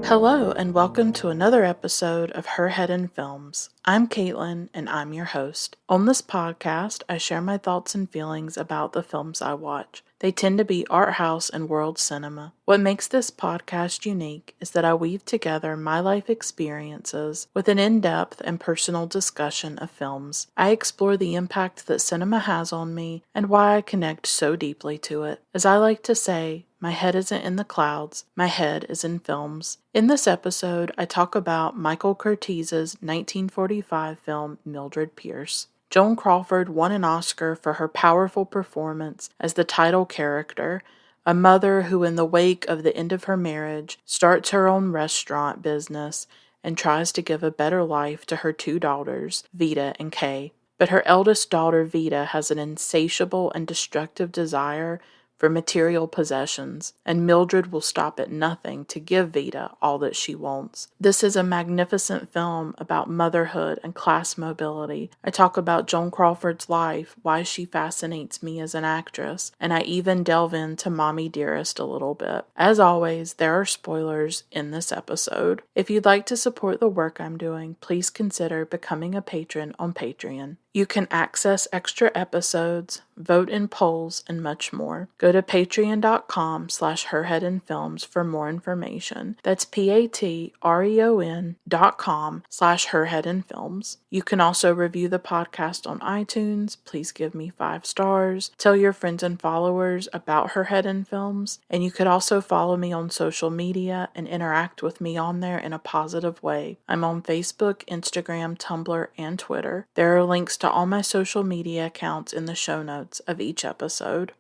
Hello, and welcome to another episode of Her Head in Films. I'm Caitlin, and I'm your host. On this podcast, I share my thoughts and feelings about the films I watch. They tend to be art house and world cinema. What makes this podcast unique is that I weave together my life experiences with an in-depth and personal discussion of films. I explore the impact that cinema has on me and why I connect so deeply to it. As I like to say, my head isn't in the clouds, my head is in films. In this episode, I talk about Michael Curtiz's 1945 film Mildred Pierce. Joan Crawford won an Oscar for her powerful performance as the title character, a mother who, in the wake of the end of her marriage, starts her own restaurant business and tries to give a better life to her two daughters, Veda and Kay. But her eldest daughter, Veda, has an insatiable and destructive desire for material possessions, and Mildred will stop at nothing to give Veda all that she wants. This is a magnificent film about motherhood and class mobility. I talk about Joan Crawford's life, why she fascinates me as an actress, and I even delve into Mommie Dearest a little bit. As always, there are spoilers in this episode. If you'd like to support the work I'm doing, please consider becoming a patron on Patreon. You can access extra episodes, vote in polls, and much more. Go to patreon.com/herheadinfilms for more information. That's patreon.com/herheadinfilms. You can also review the podcast on iTunes. Please give me 5 stars. Tell your friends and followers about Her Head in Films. And you could also follow me on social media and interact with me on there in a positive way. I'm on Facebook, Instagram, Tumblr, and Twitter. There are links to all my social media accounts in the show notes of each episode.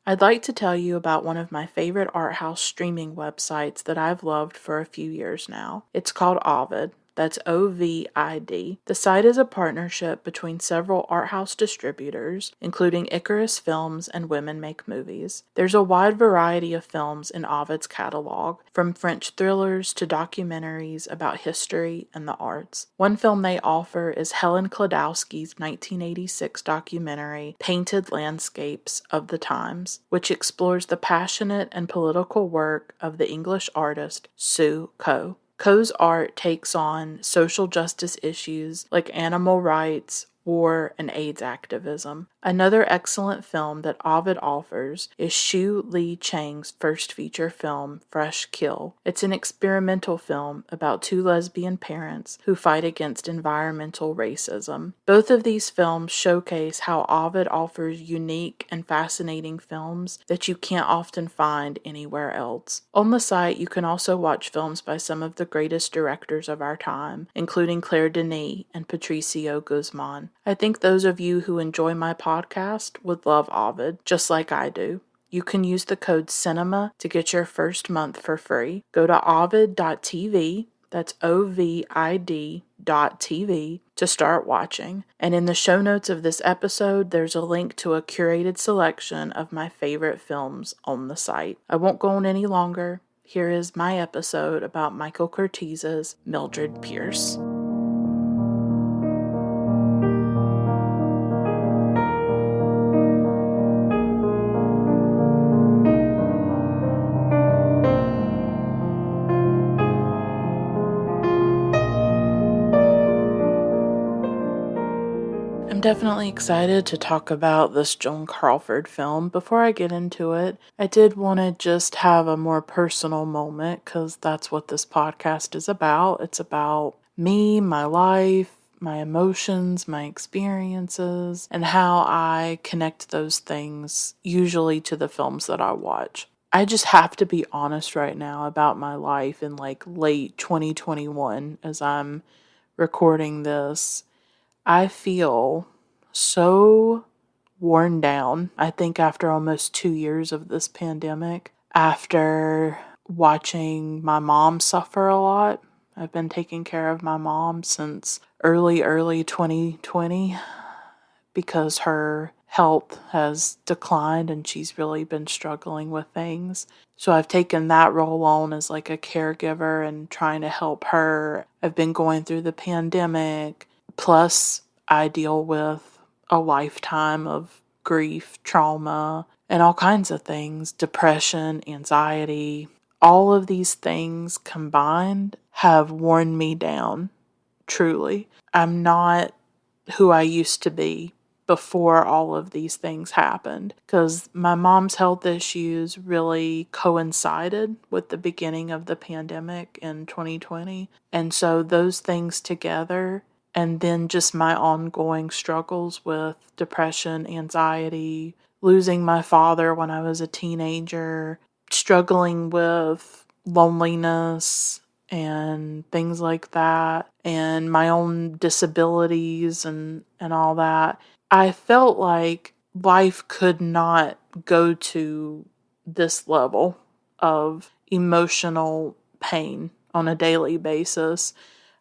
I'd like to tell you about one of my favorite art house streaming websites that I've loved for a few years now. It's called Ovid. That's OVID. The site is a partnership between several art house distributors, including Icarus Films and Women Make Movies. There's a wide variety of films in Ovid's catalog, from French thrillers to documentaries about history and the arts. One film they offer is Helen Kladowski's 1986 documentary, Painted Landscapes of the Times, which explores the passionate and political work of the English artist Sue Coe. Coe's art takes on social justice issues like animal rights, war, and AIDS activism. Another excellent film that Ovid offers is Shu Lee Chang's first feature film, Fresh Kill. It's an experimental film about 2 lesbian parents who fight against environmental racism. Both of these films showcase how Ovid offers unique and fascinating films that you can't often find anywhere else. On the site, you can also watch films by some of the greatest directors of our time, including Claire Denis and Patricio Guzman. I think those of you who enjoy my podcast would love Ovid, just like I do. You can use the code CINEMA to get your first month for free. Go to ovid.tv, that's OVID.tv, to start watching. And in the show notes of this episode, there's a link to a curated selection of my favorite films on the site. I won't go on any longer. Here is my episode about Michael Curtiz's Mildred Pierce. I'm definitely excited to talk about this Joan Crawford film. Before I get into it, I did want to just have a more personal moment because that's what this podcast is about. It's about me, my life, my emotions, my experiences, and how I connect those things usually to the films that I watch. I just have to be honest right now about my life in late 2021 as I'm recording this. I feel so worn down. I think after almost 2 years of this pandemic, after watching my mom suffer a lot. I've been taking care of my mom since early 2020 because her health has declined and she's really been struggling with things. So I've taken that role on as a caregiver and trying to help her. I've been going through the pandemic. Plus, I deal with a lifetime of grief, trauma, and all kinds of things, depression, anxiety, all of these things combined have worn me down, truly. I'm not who I used to be before all of these things happened, because my mom's health issues really coincided with the beginning of the pandemic in 2020. And so those things together, and then just my ongoing struggles with depression, anxiety, losing my father when I was a teenager, struggling with loneliness and things like that, and my own disabilities and all that, I felt like life could not go to this level of emotional pain on a daily basis.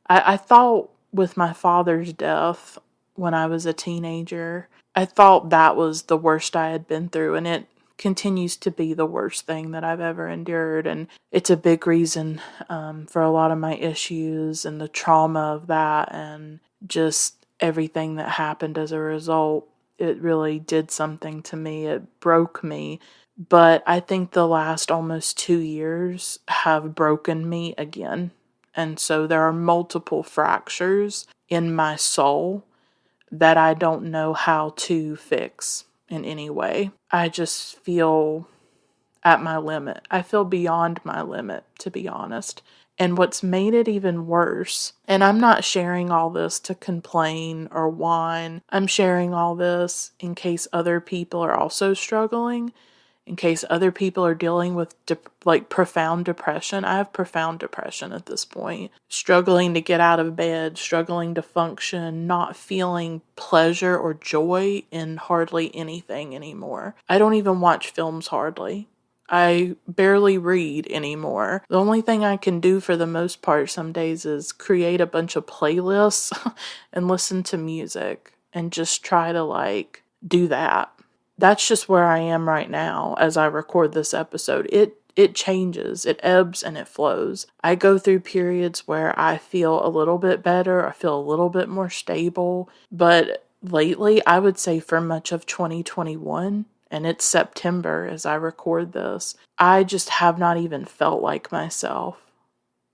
I thought with my father's death when I was a teenager, I thought that was the worst I had been through, and it continues to be the worst thing that I've ever endured. And it's a big reason for a lot of my issues and the trauma of that, and just everything that happened as a result. It really did something to me. It broke me. But I think the last almost 2 years have broken me again. And so there are multiple fractures in my soul that I don't know how to fix in any way. I just feel at my limit. I feel beyond my limit, to be honest. And what's made it even worse, and I'm not sharing all this to complain or whine, I'm sharing all this in case other people are also struggling, in case other people are dealing with profound depression. I have profound depression at this point. Struggling to get out of bed, struggling to function, not feeling pleasure or joy in hardly anything anymore. I don't even watch films hardly. I barely read anymore. The only thing I can do for the most part some days is create a bunch of playlists and listen to music and just try to do that. That's just where I am right now as I record this episode. It changes, it ebbs and it flows. I go through periods where I feel a little bit better, I feel a little bit more stable, but lately, I would say for much of 2021, and it's September as I record this, I just have not even felt like myself.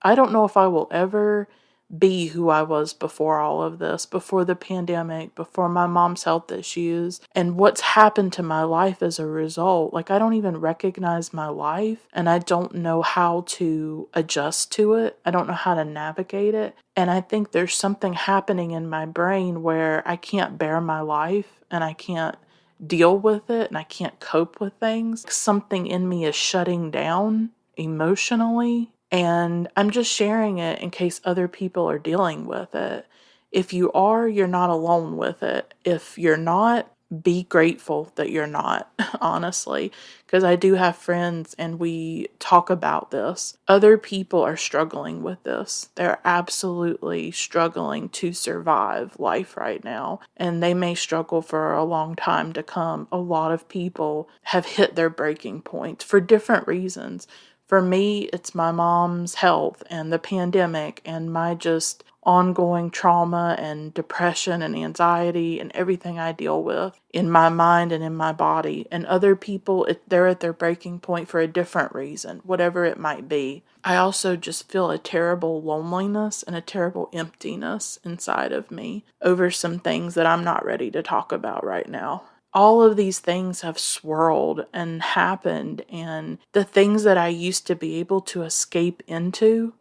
I don't know if I will ever be who I was before all of this, before the pandemic, before my mom's health issues, and what's happened to my life as a result. I don't even recognize my life, and I don't know how to adjust to it. I don't know how to navigate it. And I think there's something happening in my brain where I can't bear my life, and I can't deal with it, and I can't cope with things. Something in me is shutting down emotionally. And I'm just sharing it in case other people are dealing with it. If you are, you're not alone with it. If you're not, be grateful that you're not, honestly. Because I do have friends and we talk about this. Other people are struggling with this. They're absolutely struggling to survive life right now. And they may struggle for a long time to come. A lot of people have hit their breaking points for different reasons. For me, it's my mom's health and the pandemic and my just ongoing trauma and depression and anxiety and everything I deal with in my mind and in my body. And other people, they're at their breaking point for a different reason, whatever it might be. I also just feel a terrible loneliness and a terrible emptiness inside of me over some things that I'm not ready to talk about right now. All of these things have swirled and happened, and the things that I used to be able to escape into,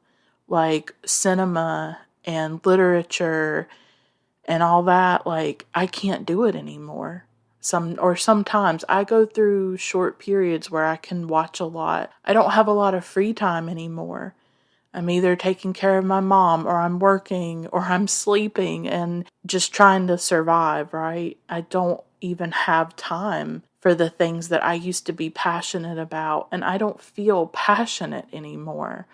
like cinema and literature and all that, I can't do it anymore. Sometimes I go through short periods where I can watch a lot. I don't have a lot of free time anymore. I'm either taking care of my mom, or I'm working, or I'm sleeping and just trying to survive, right? I don't even have time for the things that I used to be passionate about, and I don't feel passionate anymore.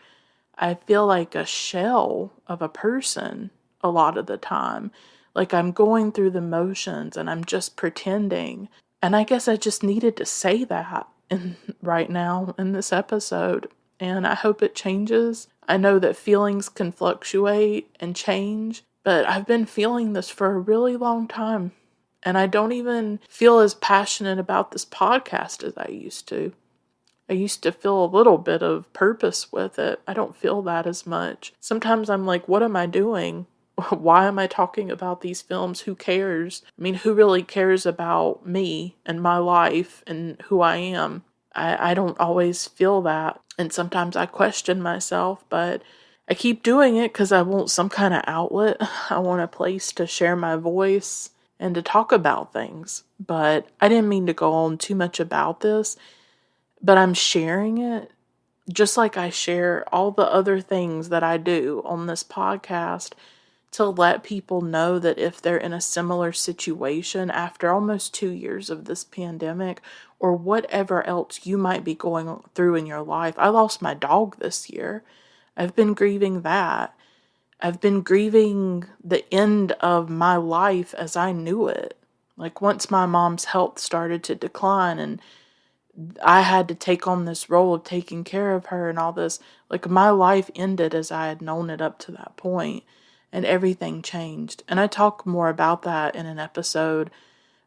I feel like a shell of a person a lot of the time. Like I'm going through the motions and I'm just pretending. And I guess I just needed to say that right now in this episode. And I hope it changes. I know that feelings can fluctuate and change, but I've been feeling this for a really long time. And I don't even feel as passionate about this podcast as I used to. I used to feel a little bit of purpose with it. I don't feel that as much. Sometimes I'm like, what am I doing? Why am I talking about these films? Who cares? I mean, who really cares about me and my life and who I am? I don't always feel that. And sometimes I question myself, but I keep doing it because I want some kind of outlet. I want a place to share my voice and to talk about things. But I didn't mean to go on too much about this, but I'm sharing it just like I share all the other things that I do on this podcast to let people know that if they're in a similar situation after almost 2 years of this pandemic or whatever else you might be going through in your life. I lost my dog this year. I've been grieving that. I've been grieving the end of my life as I knew it. Like once my mom's health started to decline and I had to take on this role of taking care of her and all this. Like my life ended as I had known it up to that point, and everything changed. And I talk more about that in an episode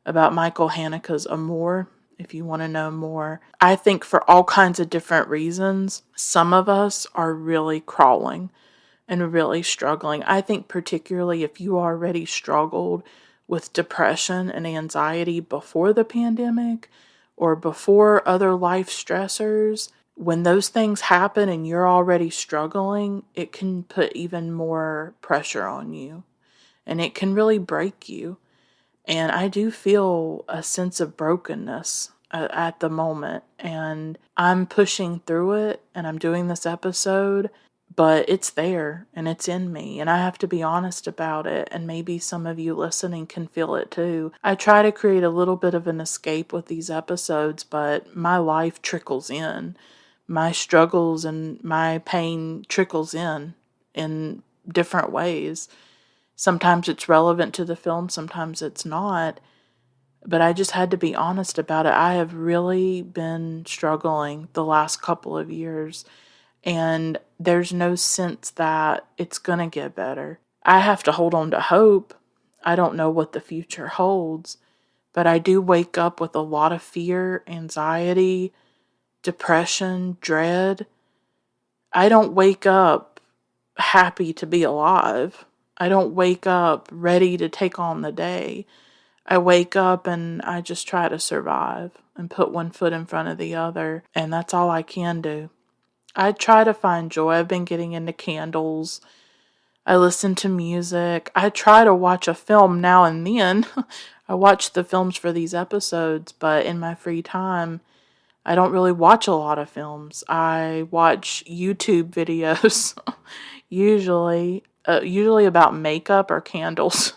about Michael Haneke's Amour, if you want to know more. I think for all kinds of different reasons, some of us are really crawling and really struggling. I think particularly if you already struggled with depression and anxiety before the pandemic or before other life stressors, when those things happen and you're already struggling, it can put even more pressure on you and it can really break you. And I do feel a sense of brokenness at the moment, and I'm pushing through it and I'm doing this episode, but it's there and it's in me and I have to be honest about it, and maybe some of you listening can feel it too. I try to create a little bit of an escape with these episodes, but my life trickles in. My struggles and my pain trickles in different ways. Sometimes it's relevant to the film, sometimes it's not. But I just had to be honest about it. I have really been struggling the last couple of years, and there's no sense that it's going to get better. I have to hold on to hope. I don't know what the future holds, but I do wake up with a lot of fear, anxiety, depression, dread. I don't wake up happy to be alive. I don't wake up ready to take on the day. I wake up and I just try to survive and put one foot in front of the other, and that's all I can do. I try to find joy. I've been getting into candles. I listen to music. I try to watch a film now and then. I watch the films for these episodes, but in my free time, I don't really watch a lot of films. I watch YouTube videos, usually about makeup or candles.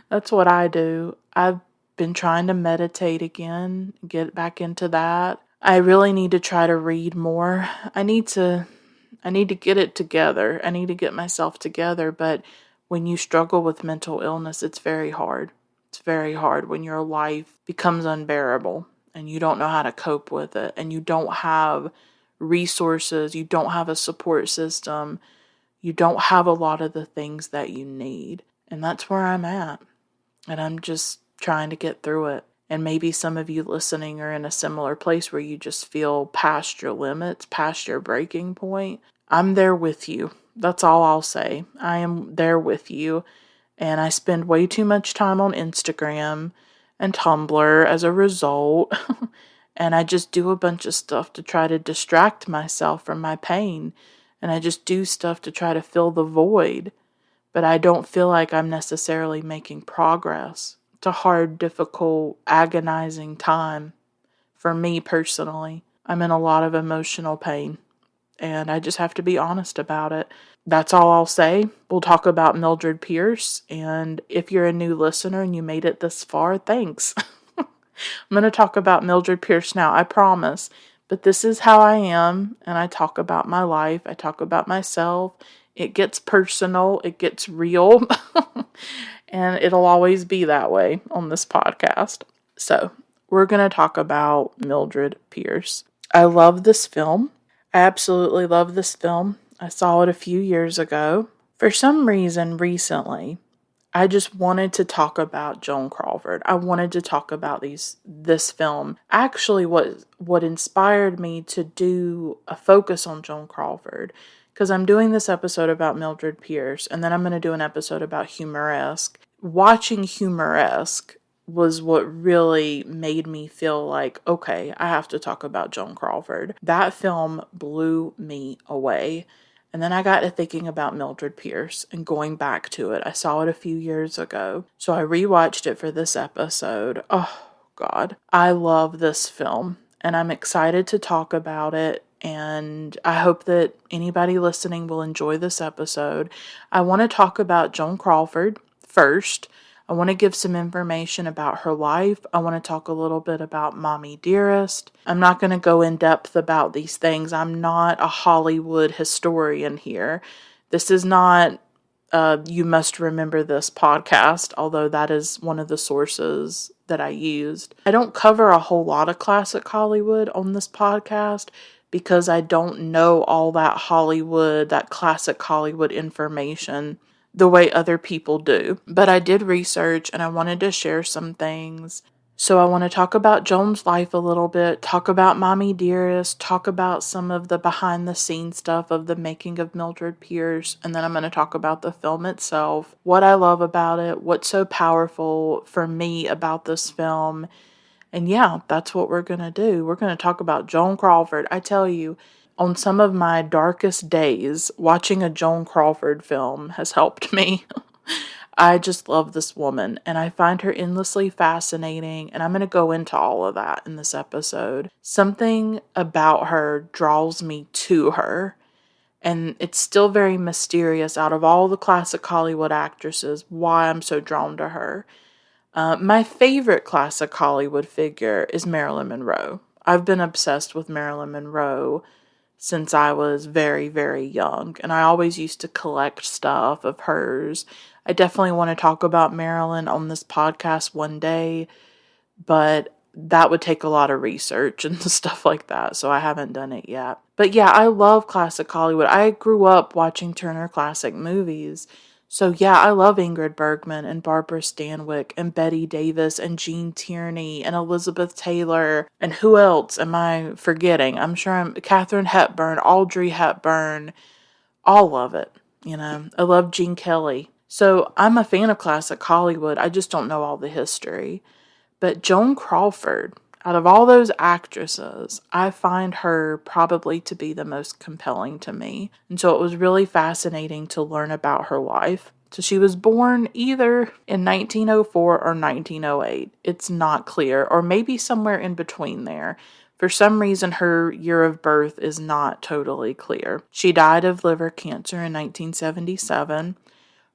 That's what I do. I've been trying to meditate again, get back into that. I really need to try to read more. I need to get it together. I need to get myself together, but when you struggle with mental illness, it's very hard. It's very hard when your life becomes unbearable and you don't know how to cope with it and you don't have resources, you don't have a support system, you don't have a lot of the things that you need. And that's where I'm at. And I'm just trying to get through it. And maybe some of you listening are in a similar place where you just feel past your limits, past your breaking point. I'm there with you. That's all I'll say. I am there with you. And I spend way too much time on Instagram and Tumblr as a result. And I just do a bunch of stuff to try to distract myself from my pain. And I just do stuff to try to fill the void. But I don't feel like I'm necessarily making progress. It's a hard, difficult, agonizing time for me personally. I'm in a lot of emotional pain, and I just have to be honest about it. That's all I'll say. We'll talk about Mildred Pierce, and if you're a new listener and you made it this far, thanks. I'm going to talk about Mildred Pierce now, I promise. But this is how I am, and I talk about my life. I talk about myself. It gets personal. It gets real. And it'll always be that way on this podcast. So, we're going to talk about Mildred Pierce. I love this film. I absolutely love this film. I saw it a few years ago. For some reason, recently, I just wanted to talk about Joan Crawford. I wanted to talk about this film. Actually, what inspired me to do a focus on Joan Crawford, because I'm doing this episode about Mildred Pierce, and then I'm going to do an episode about Humoresque. Watching Humoresque was what really made me feel like, okay, I have to talk about Joan Crawford. That film blew me away. And then I got to thinking about Mildred Pierce and going back to it. I saw it a few years ago, so I rewatched it for this episode. Oh, God. I love this film, and I'm excited to talk about it, and I hope that anybody listening will enjoy this episode. I want to talk about Joan Crawford first. I want to give some information about her life. I want to talk a little bit about Mommie Dearest. I'm not going to go in depth about these things. I'm not a Hollywood historian here. This is not You Must Remember This podcast, although that is one of the sources that I used. I don't cover a whole lot of classic Hollywood on this podcast because I don't know all that Hollywood, that classic Hollywood information the way other people do. But I did research and I wanted to share some things. So I want to talk about Joan's life a little bit, talk about Mommie Dearest, talk about some of the behind the scenes stuff of the making of Mildred Pierce, and then I'm going to talk about the film itself, what I love about it, what's so powerful for me about this film. And yeah, that's what we're going to do. We're going to talk about Joan Crawford. I tell you, on some of my darkest days, watching a Joan Crawford film has helped me. I just love this woman, and I find her endlessly fascinating, and I'm going to go into all of that in this episode. Something about her draws me to her, and it's still very mysterious out of all the classic Hollywood actresses why I'm so drawn to her. My favorite classic Hollywood figure is Marilyn Monroe. I've been obsessed with Marilyn Monroe since I was very, very young, and I always used to collect stuff of hers. I definitely want to talk about Marilyn on this podcast one day, but that would take a lot of research and stuff like that, so I haven't done it yet. But yeah, I love classic Hollywood. I grew up watching Turner Classic Movies, so yeah, I love Ingrid Bergman and Barbara Stanwyck and Bette Davis and Jean Tierney and Elizabeth Taylor. And who else am I forgetting? I'm sure I'm Katharine Hepburn, Audrey Hepburn, all of it. I love Gene Kelly. So I'm a fan of classic Hollywood. I just don't know all the history. But Joan Crawford, out of all those actresses, I find her probably to be the most compelling to me. And so it was really fascinating to learn about her life. So she was born either in 1904 or 1908. It's not clear, or maybe somewhere in between there. For some reason, her year of birth is not totally clear. She died of liver cancer in 1977.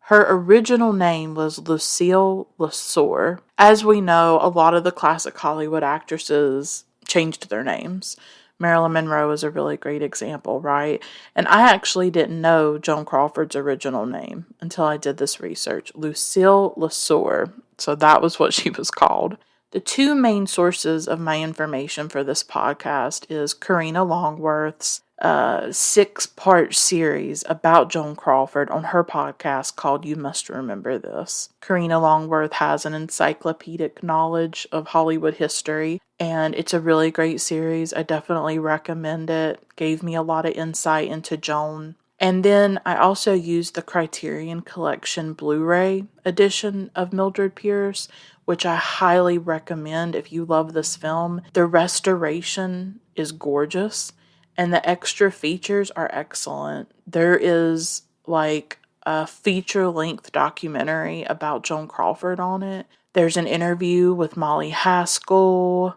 Her original name was Lucille Lesor. As we know, a lot of the classic Hollywood actresses changed their names. Marilyn Monroe is a really great example, right? And I actually didn't know Joan Crawford's original name until I did this research. Lucille Lesor. So that was what she was called. The two main sources of my information for this podcast is Karina Longworth's 6-part series about Joan Crawford on her podcast called You Must Remember This. Karina Longworth has an encyclopedic knowledge of Hollywood history, and it's a really great series. I definitely recommend it. Gave me a lot of insight into Joan. And then I also used the Criterion Collection Blu-ray edition of Mildred Pierce, which I highly recommend if you love this film. The restoration is gorgeous, and the extra features are excellent. There is like a feature-length documentary about Joan Crawford on it. There's an interview with Molly Haskell.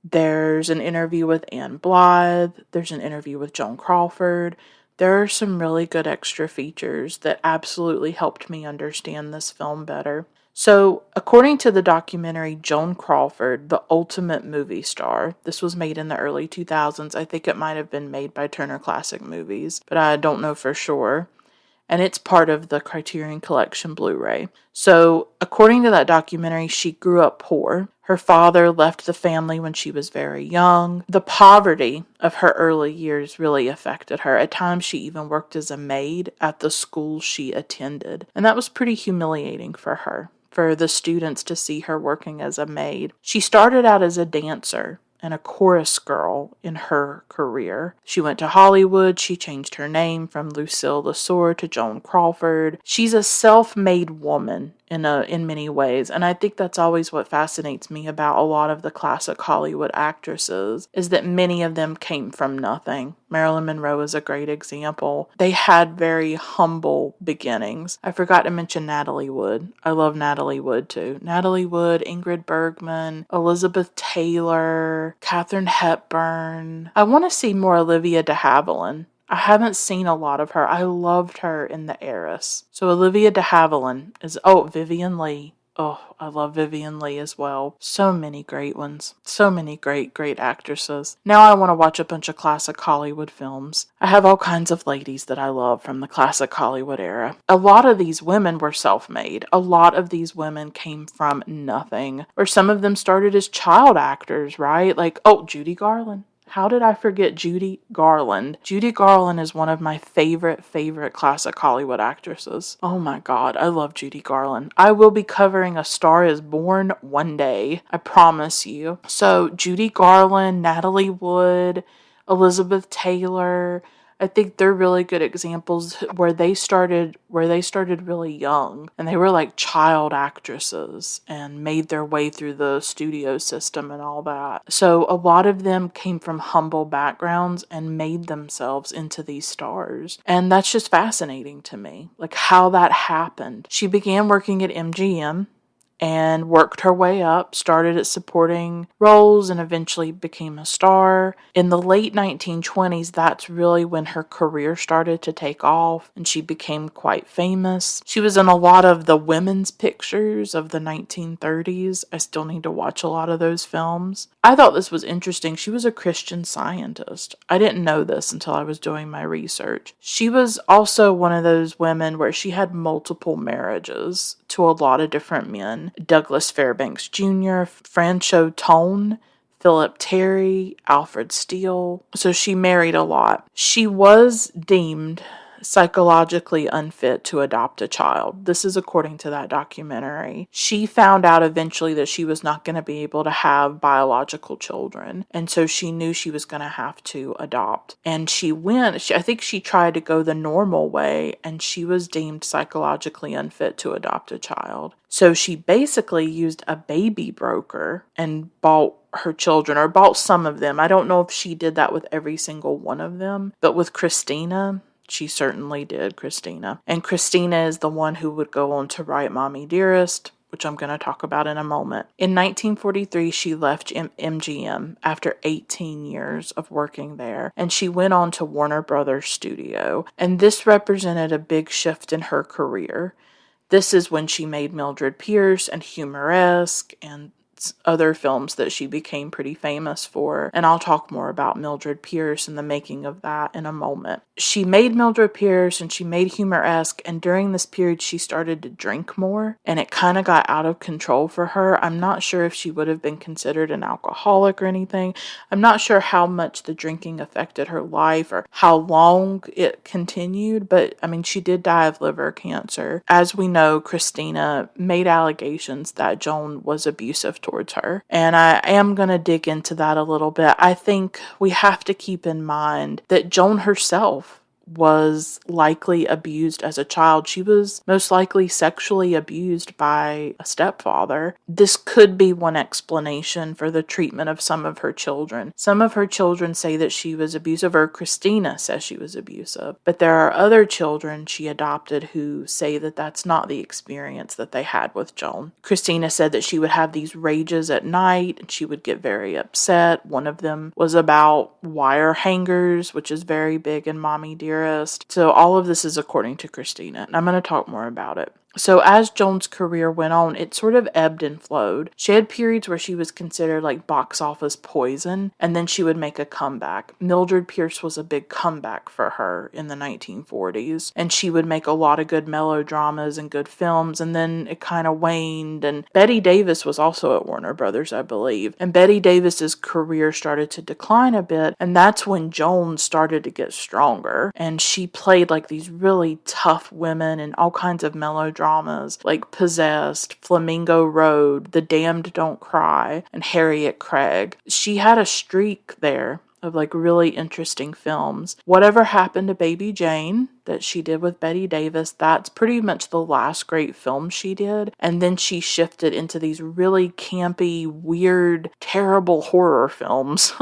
There's an interview with Anne Blythe. There's an interview with Joan Crawford. There are some really good extra features that absolutely helped me understand this film better. So, according to the documentary Joan Crawford, the Ultimate Movie Star, this was made in the early 2000s. I think it might have been made by Turner Classic Movies, but I don't know for sure. and it's part of the Criterion Collection Blu-ray. So, according to that documentary, she grew up poor. Her father left the family when she was very young. The poverty of her early years really affected her. At times, she even worked as a maid at the school she attended, and that was pretty humiliating for her, for the students to see her working as a maid. She started out as a dancer and a chorus girl in her career. She went to Hollywood. She changed her name from Lucille Lesor to Joan Crawford. She's a self-made woman in many ways, and I think that's always what fascinates me about a lot of the classic Hollywood actresses, is that many of them came from nothing. Marilyn Monroe is a great example. They had very humble beginnings. I forgot to mention Natalie Wood. I love Natalie Wood too. Natalie Wood, Ingrid Bergman, Elizabeth Taylor, Katharine Hepburn. I want to see more Olivia de Havilland. I haven't seen a lot of her. I loved her in The Heiress. So Olivia de Havilland is, Vivien Leigh. Oh, I love Vivien Leigh as well. So many great ones. So many great actresses. Now I want to watch a bunch of classic Hollywood films. I have all kinds of ladies that I love from the classic Hollywood era. A lot of these women were self-made. A lot of these women came from nothing. Or some of them started as child actors, right? Like, Judy Garland. How did I forget Judy Garland? Judy Garland is one of my favorite classic Hollywood actresses. Oh my God, I love Judy Garland. I will be covering A Star is Born one day. I promise you. So Judy Garland, Natalie Wood, Elizabeth Taylor, I think they're really good examples where they started really young, and they were like child actresses and made their way through the studio system and all that. So a lot of them came from humble backgrounds and made themselves into these stars. And that's just fascinating to me, like how that happened. She began working at MGM and worked her way up, started at supporting roles, and eventually became a star. In the late 1920s, that's really when her career started to take off, and she became quite famous. She was in a lot of the women's pictures of the 1930s. I still need to watch a lot of those films. I thought this was interesting. She was a Christian Scientist. I didn't know this until I was doing my research. She was also one of those women where she had multiple marriages to a lot of different men. Douglas Fairbanks Jr., Franchot Tone, Philip Terry, Alfred Steele. So she married a lot. She was deemed psychologically unfit to adopt a child. This is according to that documentary. She found out eventually that she was not going to be able to have biological children, and so she knew she was going to have to adopt. And I think she tried to go the normal way, and she was deemed psychologically unfit to adopt a child. So she basically used a baby broker and bought her children, or bought some of them. I don't know if she did that with every single one of them, but with Christina, she certainly did, Christina. And Christina is the one who would go on to write Mommie Dearest, which I'm going to talk about in a moment. In 1943, she left MGM after 18 years of working there, and she went on to Warner Brothers Studio. And this represented a big shift in her career. This is when she made Mildred Pierce and Humoresque and other films that she became pretty famous for, and I'll talk more about Mildred Pierce and the making of that in a moment. She made Mildred Pierce and she made Humoresque, and during this period she started to drink more, and it kind of got out of control for her. I'm not sure if she would have been considered an alcoholic or anything. I'm not sure how much the drinking affected her life or how long it continued, but I mean, she did die of liver cancer. As we know, Christina made allegations that Joan was abusive towards her, and I am going to dig into that a little bit. I think we have to keep in mind that Joan herself was likely abused as a child. She was most likely sexually abused by a stepfather. This could be one explanation for the treatment of some of her children. Some of her children say that she was abusive, or Christina says she was abusive, but there are other children she adopted who say that that's not the experience that they had with Joan. Christina said that she would have these rages at night and she would get very upset. One of them was about wire hangers, which is very big in Mommie Dearest. So all of this is according to Christina, and I'm going to talk more about it. So as Joan's career went on, it sort of ebbed and flowed. She had periods where she was considered like box office poison, and then she would make a comeback. Mildred Pierce was a big comeback for her in the 1940s, and she would make a lot of good melodramas and good films, and then it kind of waned. And Bette Davis was also at Warner Brothers, I believe, and Bette Davis's career started to decline a bit, and that's when Joan started to get stronger, and she played like these really tough women in all kinds of melodramas like Possessed, Flamingo Road, The Damned Don't Cry, and Harriet Craig. She had a streak there of like really interesting films. Whatever Happened to Baby Jane that she did with Bette Davis, that's pretty much the last great film she did. And then she shifted into these really campy, weird, terrible horror films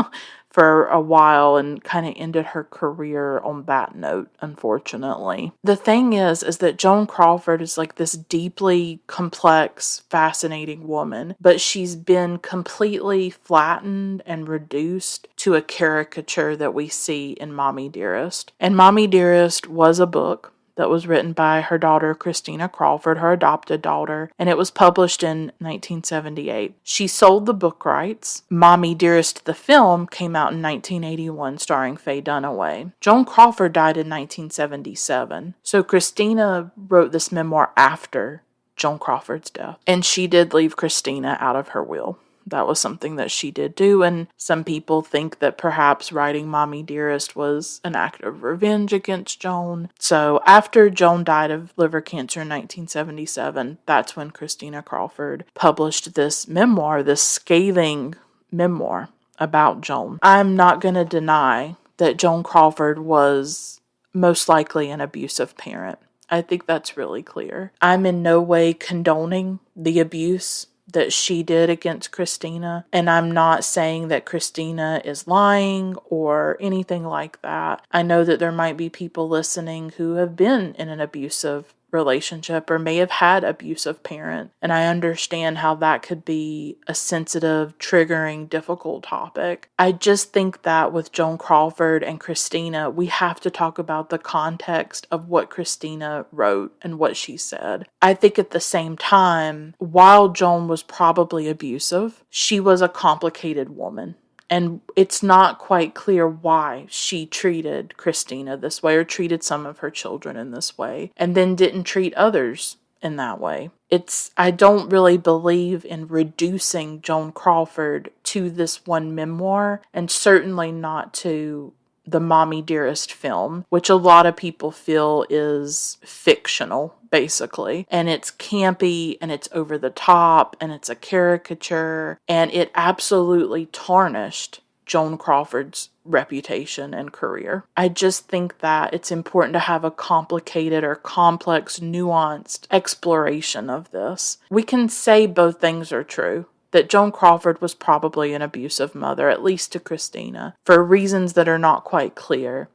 for a while and kind of ended her career on that note, unfortunately. The thing is that Joan Crawford is like this deeply complex, fascinating woman, but she's been completely flattened and reduced to a caricature that we see in Mommie Dearest. And Mommie Dearest was a book that was written by her daughter, Christina Crawford, her adopted daughter, and it was published in 1978. She sold the book rights. Mommie Dearest, the film, came out in 1981, starring Faye Dunaway. Joan Crawford died in 1977, so Christina wrote this memoir after Joan Crawford's death, and she did leave Christina out of her will. That was something that she did do, and some people think that perhaps writing Mommie Dearest was an act of revenge against Joan. So after Joan died of liver cancer in 1977, that's when Christina Crawford published this memoir, this scathing memoir about Joan. I'm not going to deny that Joan Crawford was most likely an abusive parent. I think that's really clear. I'm in no way condoning the abuse that she did against Christina, and I'm not saying that Christina is lying or anything like that. I know that there might be people listening who have been in an abusive relationship or may have had abusive parents, and I understand how that could be a sensitive, triggering, difficult topic. I just think that with Joan Crawford and Christina, we have to talk about the context of what Christina wrote and what she said. I think at the same time, while Joan was probably abusive, she was a complicated woman. And it's not quite clear why she treated Christina this way or treated some of her children in this way and then didn't treat others in that way. I don't really believe in reducing Joan Crawford to this one memoir, and certainly not to the Mommie Dearest film, which a lot of people feel is fictional, basically. And it's campy, and it's over the top, and it's a caricature, and it absolutely tarnished Joan Crawford's reputation and career. I just think that it's important to have a complicated or complex, nuanced exploration of this. We can say both things are true. That Joan Crawford was probably an abusive mother, at least to Christina, for reasons that are not quite clear.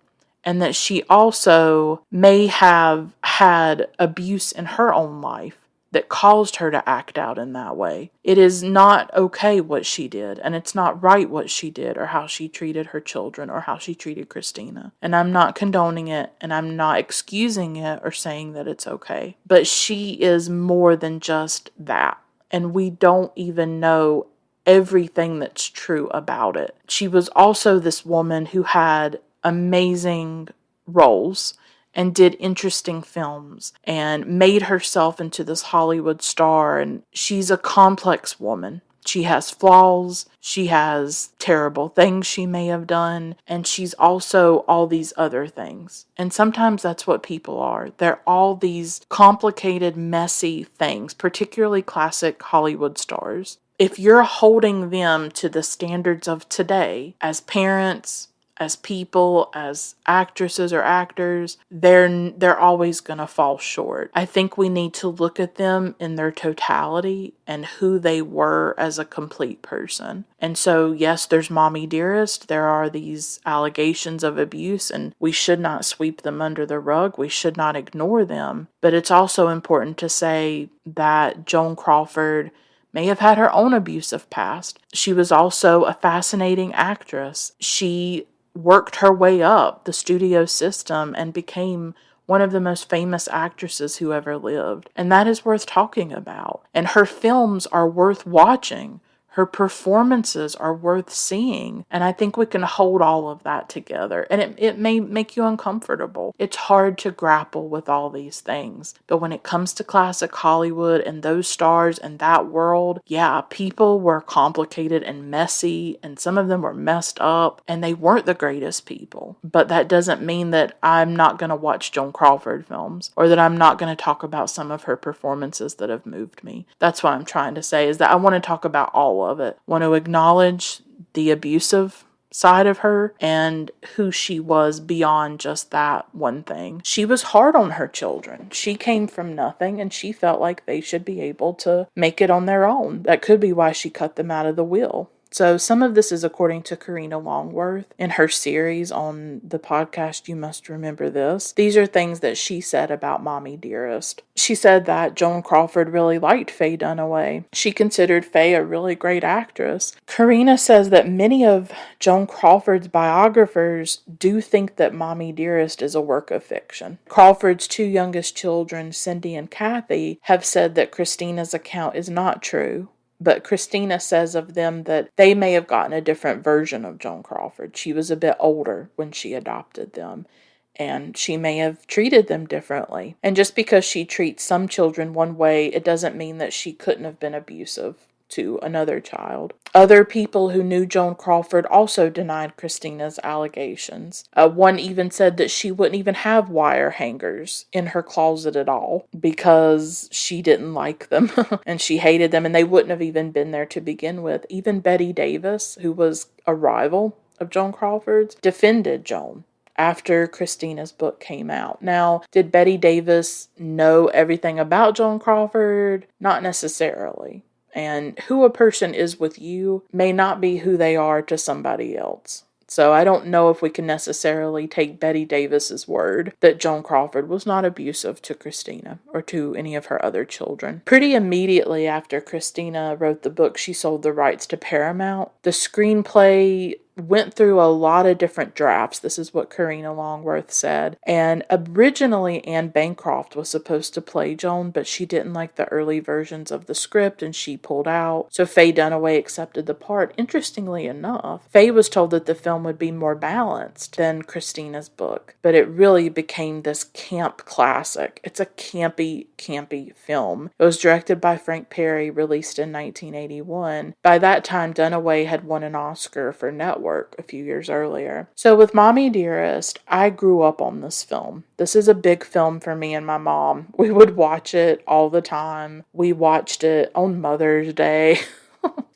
And that she also may have had abuse in her own life that caused her to act out in that way. It is not okay what she did, and it's not right what she did or how she treated her children or how she treated Christina. And I'm not condoning it, and I'm not excusing it or saying that it's okay. But she is more than just that. And we don't even know everything that's true about it. She was also this woman who had amazing roles and did interesting films and made herself into this Hollywood star. And she's a complex woman. She has flaws, she has terrible things she may have done, and she's also all these other things. And sometimes that's what people are. They're all these complicated, messy things, particularly classic Hollywood stars. If you're holding them to the standards of today, as parents, as people, as actresses or actors, they're always going to fall short. I think we need to look at them in their totality and who they were as a complete person. And so, yes, there's Mommie Dearest. There are these allegations of abuse, and we should not sweep them under the rug. We should not ignore them. But it's also important to say that Joan Crawford may have had her own abusive past. She was also a fascinating actress. She worked her way up the studio system and became one of the most famous actresses who ever lived. And that is worth talking about. And her films are worth watching. Her performances are worth seeing. And I think we can hold all of that together. And it may make you uncomfortable. It's hard to grapple with all these things. But when it comes to classic Hollywood and those stars and that world, yeah, people were complicated and messy, and some of them were messed up, and they weren't the greatest people. But that doesn't mean that I'm not going to watch Joan Crawford films, or that I'm not going to talk about some of her performances that have moved me. That's what I'm trying to say, is that I want to talk about all of it. I want to acknowledge the abusive side of her and who she was beyond just that one thing. She was hard on her children. She came from nothing, and she felt like they should be able to make it on their own. That could be why she cut them out of the will. So some of this is according to Karina Longworth in her series on the podcast You Must Remember This. These are things that she said about Mommie Dearest. She said that Joan Crawford really liked Faye Dunaway. She considered Faye a really great actress. Karina says that many of Joan Crawford's biographers do think that Mommie Dearest is a work of fiction. Crawford's two youngest children, Cindy and Kathy, have said that Christina's account is not true. But Christina says of them that they may have gotten a different version of Joan Crawford. She was a bit older when she adopted them, and she may have treated them differently. And just because she treats some children one way, it doesn't mean that she couldn't have been abusive to another child. Other people who knew Joan Crawford also denied Christina's allegations. One even said that she wouldn't even have wire hangers in her closet at all because she didn't like them and she hated them, and they wouldn't have even been there to begin with. Even Betty Davis, who was a rival of Joan Crawford's, defended Joan after Christina's book came out. Now, did Betty Davis know everything about Joan Crawford? Not necessarily. And who a person is with you may not be who they are to somebody else. So I don't know if we can necessarily take Betty Davis's word that Joan Crawford was not abusive to Christina or to any of her other children. Pretty immediately after Christina wrote the book, she sold the rights to Paramount. The screenplay went through a lot of different drafts. This is what Karina Longworth said. And originally Anne Bancroft was supposed to play Joan, but she didn't like the early versions of the script and she pulled out. So Faye Dunaway accepted the part. Interestingly enough, Faye was told that the film would be more balanced than Christina's book, but it really became this camp classic. It's a campy film. It was directed by Frank Perry, released in 1981. By that time, Dunaway had won an Oscar for Network a few years earlier. So with Mommie Dearest, I grew up on this film. This is a big film for me and my mom. We would watch it all the time. We watched it on Mother's Day.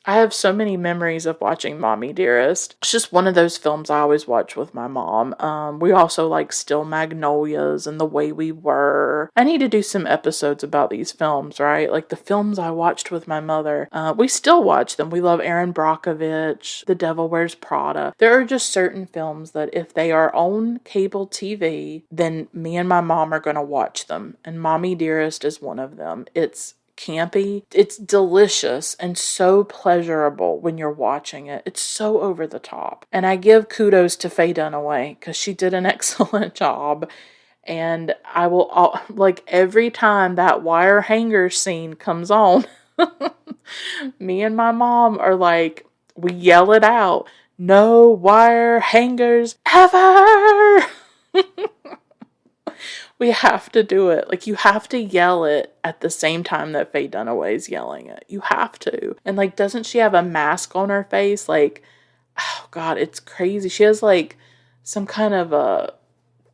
I have so many memories of watching Mommie Dearest. It's just one of those films I always watch with my mom. We also like Still Magnolias and The Way We Were. I need to do some episodes about these films, right? Like the films I watched with my mother. We still watch them. We love Erin Brockovich, The Devil Wears Prada. There are just certain films that if they are on cable TV, then me and my mom are going to watch them. And Mommie Dearest is one of them. It's campy. It's delicious and so pleasurable when you're watching it. It's so over the top. And I give kudos to Faye Dunaway because she did an excellent job. And I will, like every time that wire hanger scene comes on, me and my mom are like, we yell it out. No wire hangers ever! We have to do it. Like, you have to yell it at the same time that Faye Dunaway's yelling it. You have to. And, like, doesn't she have a mask on her face? Like, oh, God, it's crazy. She has, like, some kind of a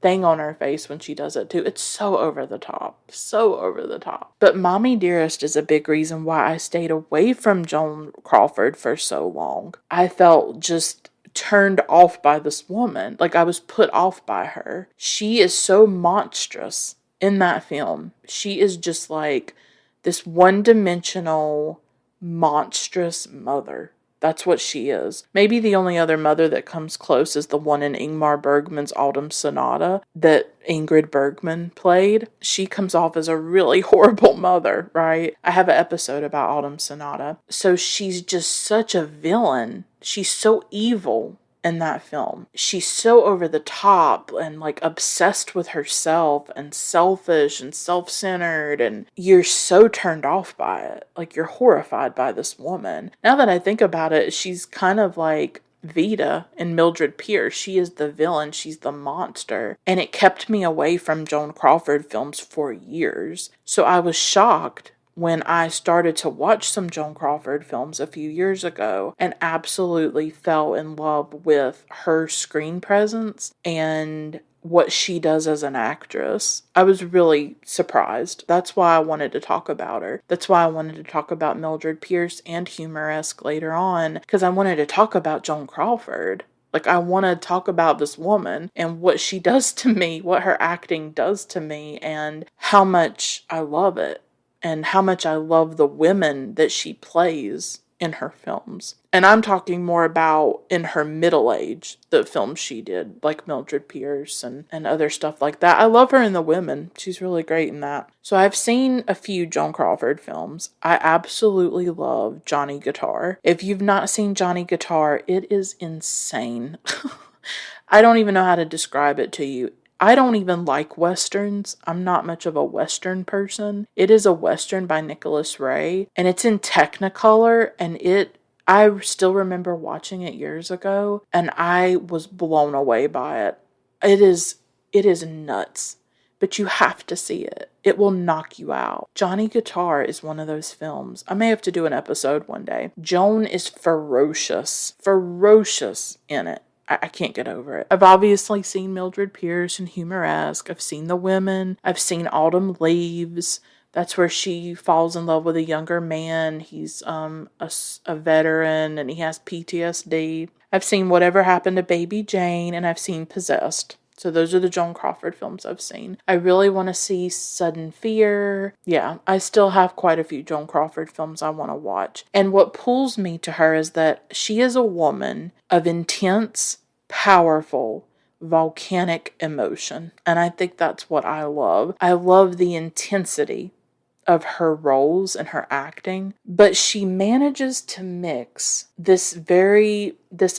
thing on her face when she does it, too. It's so over the top. So over the top. But Mommie Dearest is a big reason why I stayed away from Joan Crawford for so long. I felt just turned off by this woman. Like, I was put off by her. She is so monstrous in that film. She is just like this one-dimensional, monstrous mother. That's what she is. Maybe the only other mother that comes close is the one in Ingmar Bergman's Autumn Sonata that Ingrid Bergman played. She comes off as a really horrible mother, right? I have an episode about Autumn Sonata. So she's just such a villain. She's so evil in that film. She's so over the top and like obsessed with herself and selfish and self-centered, and you're so turned off by it. Like, you're horrified by this woman. Now that I think about it, she's kind of like Veda and Mildred Pierce. She is the villain. She's the monster. And it kept me away from Joan Crawford films for years. So I was shocked when I started to watch some Joan Crawford films a few years ago and absolutely fell in love with her screen presence and what she does as an actress. I was really surprised. That's why I wanted to talk about her. That's why I wanted to talk about Mildred Pierce and Humoresque later on, because I wanted to talk about Joan Crawford. Like, I want to talk about this woman and what she does to me, what her acting does to me, and how much I love it. And how much I love the women that she plays in her films. And I'm talking more about in her middle age, the films she did, like Mildred Pierce and other stuff like that. I love her in the women. She's really great in that. So I've seen a few Joan Crawford films. I absolutely love Johnny Guitar. If you've not seen Johnny Guitar, it is insane. I don't even know how to describe it to you. I don't even like Westerns. I'm not much of a Western person. It is a Western by Nicholas Ray, and it's in Technicolor, and I still remember watching it years ago, and I was blown away by it. It is nuts, but you have to see it. It will knock you out. Johnny Guitar is one of those films. I may have to do an episode one day. Joan is ferocious in it. I can't get over it. I've obviously seen Mildred Pierce and Humoresque. I've seen The Women. I've seen Autumn Leaves. That's where she falls in love with a younger man. He's a veteran and he has PTSD. I've seen Whatever Happened to Baby Jane, and I've seen Possessed. So those are the Joan Crawford films I've seen. I really want to see Sudden Fear. Yeah, I still have quite a few Joan Crawford films I want to watch. And what pulls me to her is that she is a woman of intense, powerful, volcanic emotion. And I think that's what I love. I love the intensity of her roles and her acting, but she manages to mix this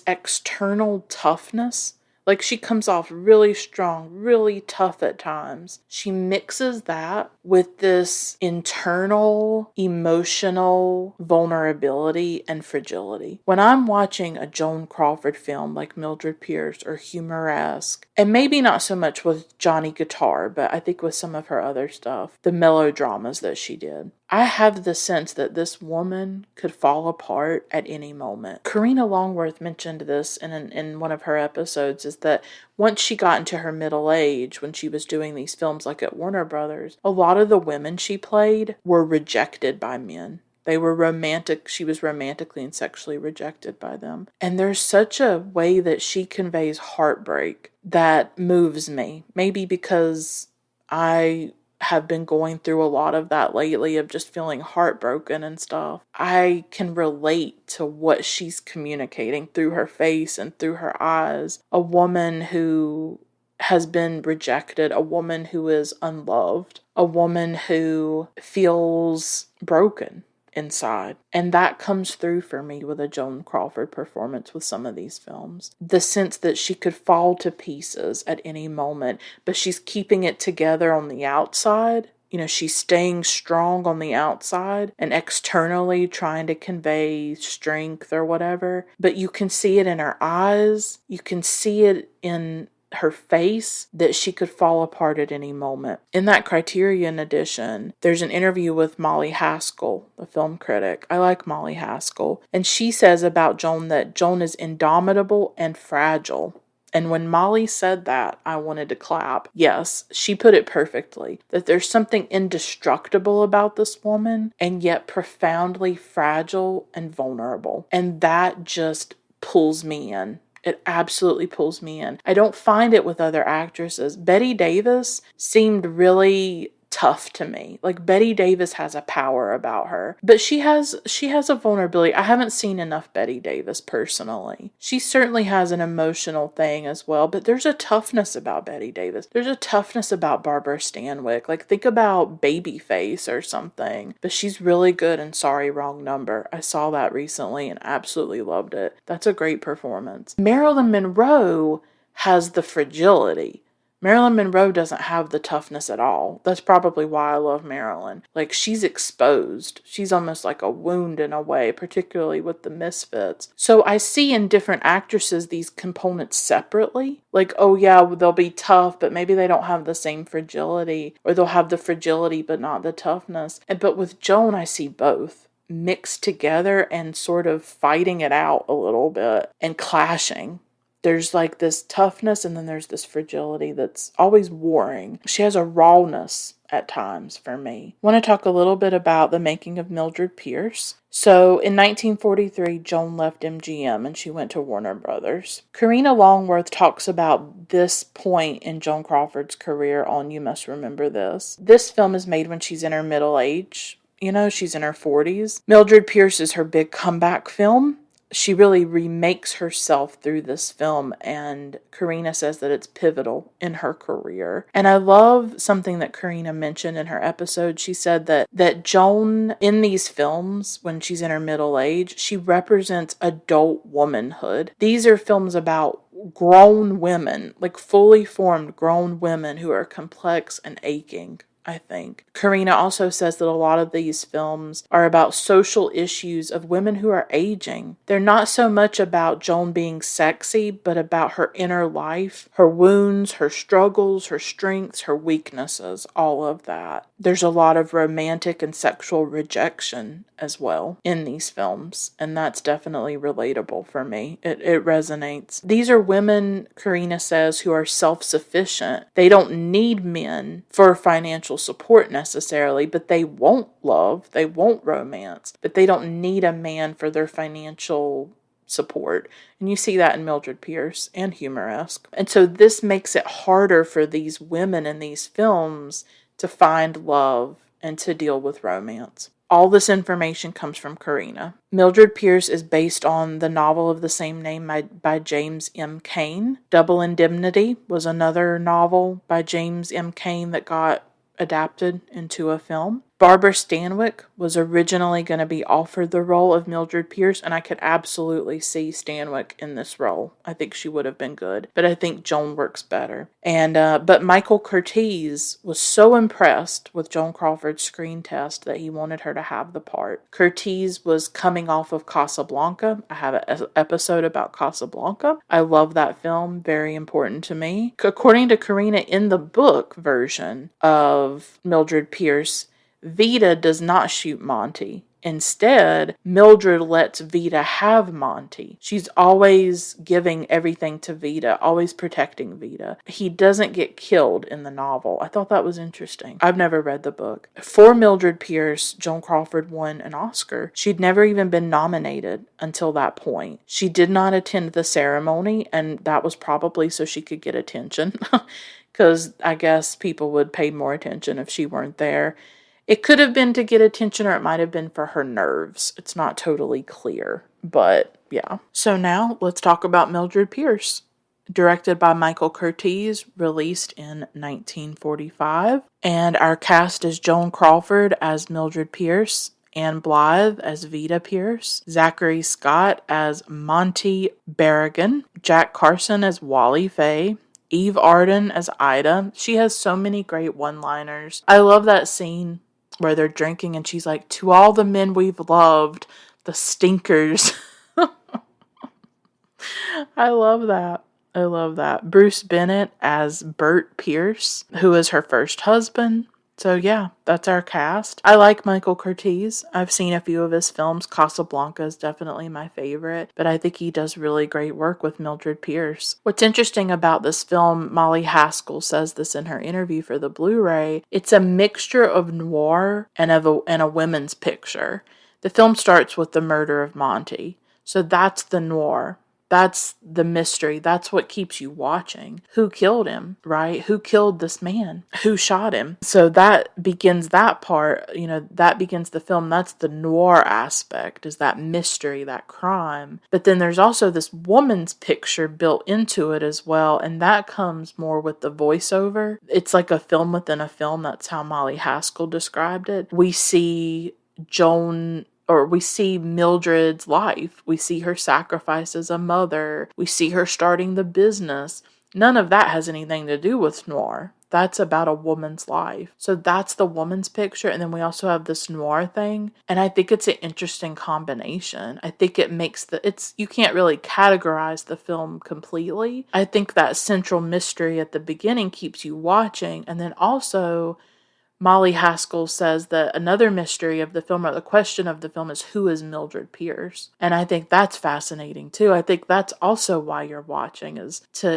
external toughness. Like, she comes off really strong, really tough at times. She mixes that with this internal, emotional vulnerability and fragility. When I'm watching a Joan Crawford film like Mildred Pierce or Humoresque, and maybe not so much with Johnny Guitar, but I think with some of her other stuff, the melodramas that she did, I have the sense that this woman could fall apart at any moment. Karina Longworth mentioned this in one of her episodes, is that once she got into her middle age, when she was doing these films like at Warner Brothers, a lot of the women she played were rejected by men. They were romantic. She was romantically and sexually rejected by them. And there's such a way that she conveys heartbreak that moves me. Maybe because I have been going through a lot of that lately, of just feeling heartbroken and stuff. I can relate to what she's communicating through her face and through her eyes. A woman who has been rejected, a woman who is unloved, a woman who feels broken inside. And that comes through for me with a Joan Crawford performance with some of these films. The sense that she could fall to pieces at any moment, but she's keeping it together on the outside. You know, she's staying strong on the outside and externally trying to convey strength or whatever. But you can see it in her eyes. You can see it in her face that she could fall apart at any moment. In that Criterion edition, there's an interview with Molly Haskell, the film critic. I like Molly Haskell. And she says about Joan that Joan is indomitable and fragile. And when Molly said that, I wanted to clap. Yes, she put it perfectly. That there's something indestructible about this woman, and yet profoundly fragile and vulnerable. And that just pulls me in. It absolutely pulls me in. I don't find it with other actresses. Bette Davis seemed really tough to me. Like Bette Davis has a power about her, but she has a vulnerability. I haven't seen enough Bette Davis personally. She certainly has an emotional thing as well, but there's a toughness about Bette Davis. There's a toughness about Barbara Stanwyck. Like think about Babyface or something. But she's really good in Sorry Wrong Number. I saw that recently and absolutely loved it. That's a great performance. Marilyn Monroe has the fragility. Marilyn Monroe doesn't have the toughness at all. That's probably why I love Marilyn. Like, she's exposed. She's almost like a wound in a way, particularly with the Misfits. So I see in different actresses these components separately. Like, oh yeah, they'll be tough, but maybe they don't have the same fragility. Or they'll have the fragility, but not the toughness. But with Joan, I see both mixed together and sort of fighting it out a little bit and clashing. There's like this toughness and then there's this fragility that's always warring. She has a rawness at times for me. I want to talk a little bit about the making of Mildred Pierce. So in 1943, Joan left MGM and she went to Warner Brothers. Karina Longworth talks about this point in Joan Crawford's career on You Must Remember This. This film is made when she's in her middle age. You know, she's in her 40s. Mildred Pierce is her big comeback film. She really remakes herself through this film, and Karina says that it's pivotal in her career. And I love something that Karina mentioned in her episode. She said that Joan, in these films, when she's in her middle age, she represents adult womanhood. These are films about grown women, like fully formed grown women who are complex and aching, I think. Karina also says that a lot of these films are about social issues of women who are aging. They're not so much about Joan being sexy, but about her inner life, her wounds, her struggles, her strengths, her weaknesses, all of that. There's a lot of romantic and sexual rejection as well in these films, and that's definitely relatable for me. It resonates. These are women, Karina says, who are self-sufficient. They don't need men for financial support necessarily, but they won't love, they won't romance, but they don't need a man for their financial support. And you see that in Mildred Pierce and Humoresque. And so this makes it harder for these women in these films to find love and to deal with romance. All this information comes from Karina. Mildred Pierce is based on the novel of the same name by James M. Cain. Double Indemnity was another novel by James M. Cain that got adapted into a film. Barbara Stanwyck was originally going to be offered the role of Mildred Pierce, and I could absolutely see Stanwyck in this role. I think she would have been good, but I think Joan works better. And but Michael Curtiz was so impressed with Joan Crawford's screen test that he wanted her to have the part. Curtiz was coming off of Casablanca. I have an episode about Casablanca. I love that film, very important to me. According to Karina, in the book version of Mildred Pierce, Veda does not shoot Monty. Instead, Mildred lets Veda have Monty. She's always giving everything to Veda, always protecting Veda. He doesn't get killed in the novel. I thought that was interesting. I've never read the book. For Mildred Pierce, Joan Crawford won an Oscar. She'd never even been nominated until that point. She did not attend the ceremony, and that was probably so she could get attention. Because I guess people would pay more attention if she weren't there. It could have been to get attention, or it might have been for her nerves. It's not totally clear, but yeah. So now let's talk about Mildred Pierce. Directed by Michael Curtiz, released in 1945. And our cast is Joan Crawford as Mildred Pierce, Anne Blythe as Veda Pierce, Zachary Scott as Monty Berrigan, Jack Carson as Wally Fay, Eve Arden as Ida. She has so many great one-liners. I love that scene where they're drinking and she's like, "To all the men we've loved, the stinkers." I love that. I love that. Bruce Bennett as Bert Pierce, who is her first husband. So yeah, that's our cast. I like Michael Curtiz. I've seen a few of his films. Casablanca is definitely my favorite, but I think he does really great work with Mildred Pierce. What's interesting about this film, Molly Haskell says this in her interview for the Blu-ray, it's a mixture of noir and a women's picture. The film starts with the murder of Monty. So that's the noir. That's the mystery. That's what keeps you watching. Who killed him, right? Who killed this man? Who shot him? So that begins that part, that begins the film. That's the noir aspect, is that mystery, that crime. But then there's also this woman's picture built into it as well, and that comes more with the voiceover. It's like a film within a film. That's how Molly Haskell described it. We see we see Mildred's life. We see her sacrifice as a mother. We see her starting the business. None of that has anything to do with noir. That's about a woman's life. So that's the woman's picture. And then we also have this noir thing. And I think it's an interesting combination. I think it makes you can't really categorize the film completely. I think that central mystery at the beginning keeps you watching. And then also, Molly Haskell says that another mystery of the film, or the question of the film, is who is Mildred Pierce? And I think that's fascinating too. I think that's also why you're watching,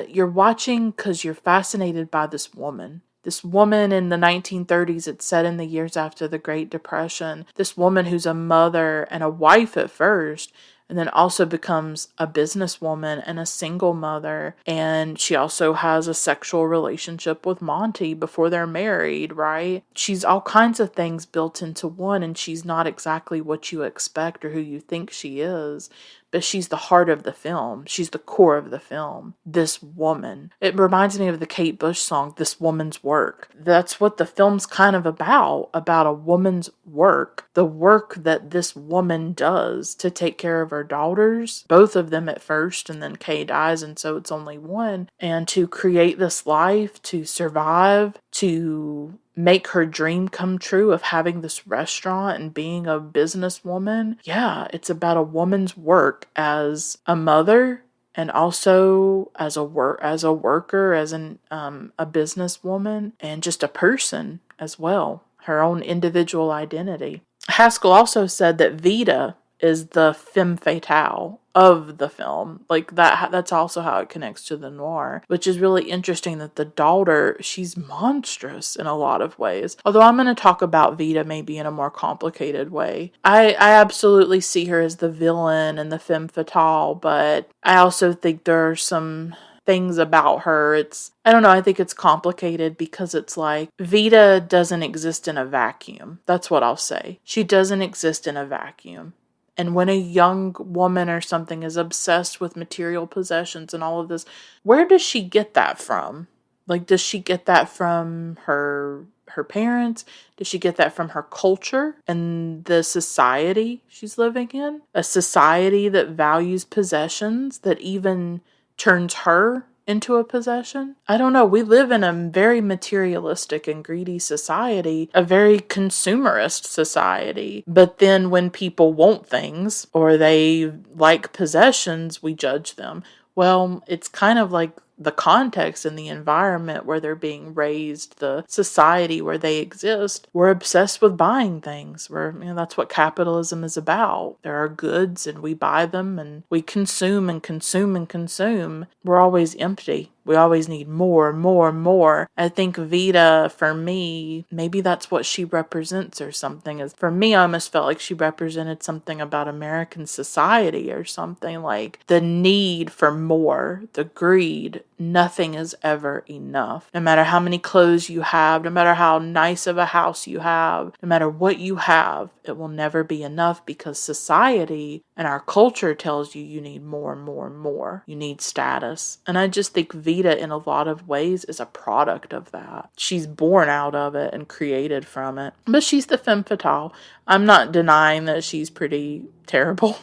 you're watching because you're fascinated by this woman. This woman in the 1930s, it's set in the years after the Great Depression. This woman who's a mother and a wife at first, and then also becomes a businesswoman and a single mother. And she also has a sexual relationship with Monty before they're married, right? She's all kinds of things built into one, and she's not exactly what you expect or who you think she is. But she's the heart of the film. She's the core of the film. This woman. It reminds me of the Kate Bush song, This Woman's Work. That's what the film's kind of about a woman's work. The work that this woman does to take care of her daughters, both of them at first, and then Kay dies, and so it's only one. And to create this life, to survive, to make her dream come true of having this restaurant and being a businesswoman. Yeah, it's about a woman's work as a mother, and also as a worker, as a businesswoman, and just a person as well. Her own individual identity. Haskell also said that Veda is the femme fatale of the film. Like that's also how it connects to the noir, which is really interesting that the daughter, she's monstrous in a lot of ways. Although I'm going to talk about Veda maybe in a more complicated way. I absolutely see her as the villain and the femme fatale, but I also think there are some things about her. I don't know, I think it's complicated because it's like Veda doesn't exist in a vacuum. That's what I'll say. She doesn't exist in a vacuum. And when a young woman or something is obsessed with material possessions and all of this, where does she get that from? Like, does she get that from her parents? Does she get that from her culture and the society she's living in? A society that values possessions, that even turns her into a possession? I don't know. We live in a very materialistic and greedy society, a very consumerist society. But then when people want things or they like possessions, we judge them. Well, it's kind of like the context and the environment where they're being raised, the society where they exist. We're obsessed with buying things. That's what capitalism is about. There are goods and we buy them and we consume and consume and consume. We're always empty. We always need more, more, more. I think Veda, for me, maybe that's what she represents or something. For me, I almost felt like she represented something about American society or something, like the need for more, the greed. Nothing is ever enough. No matter how many clothes you have, no matter how nice of a house you have, no matter what you have, it will never be enough because society and our culture tells you need more and more and more. You need status. And I just think Veda, in a lot of ways, is a product of that. She's born out of it and created from it. But she's the femme fatale. I'm not denying that she's pretty terrible.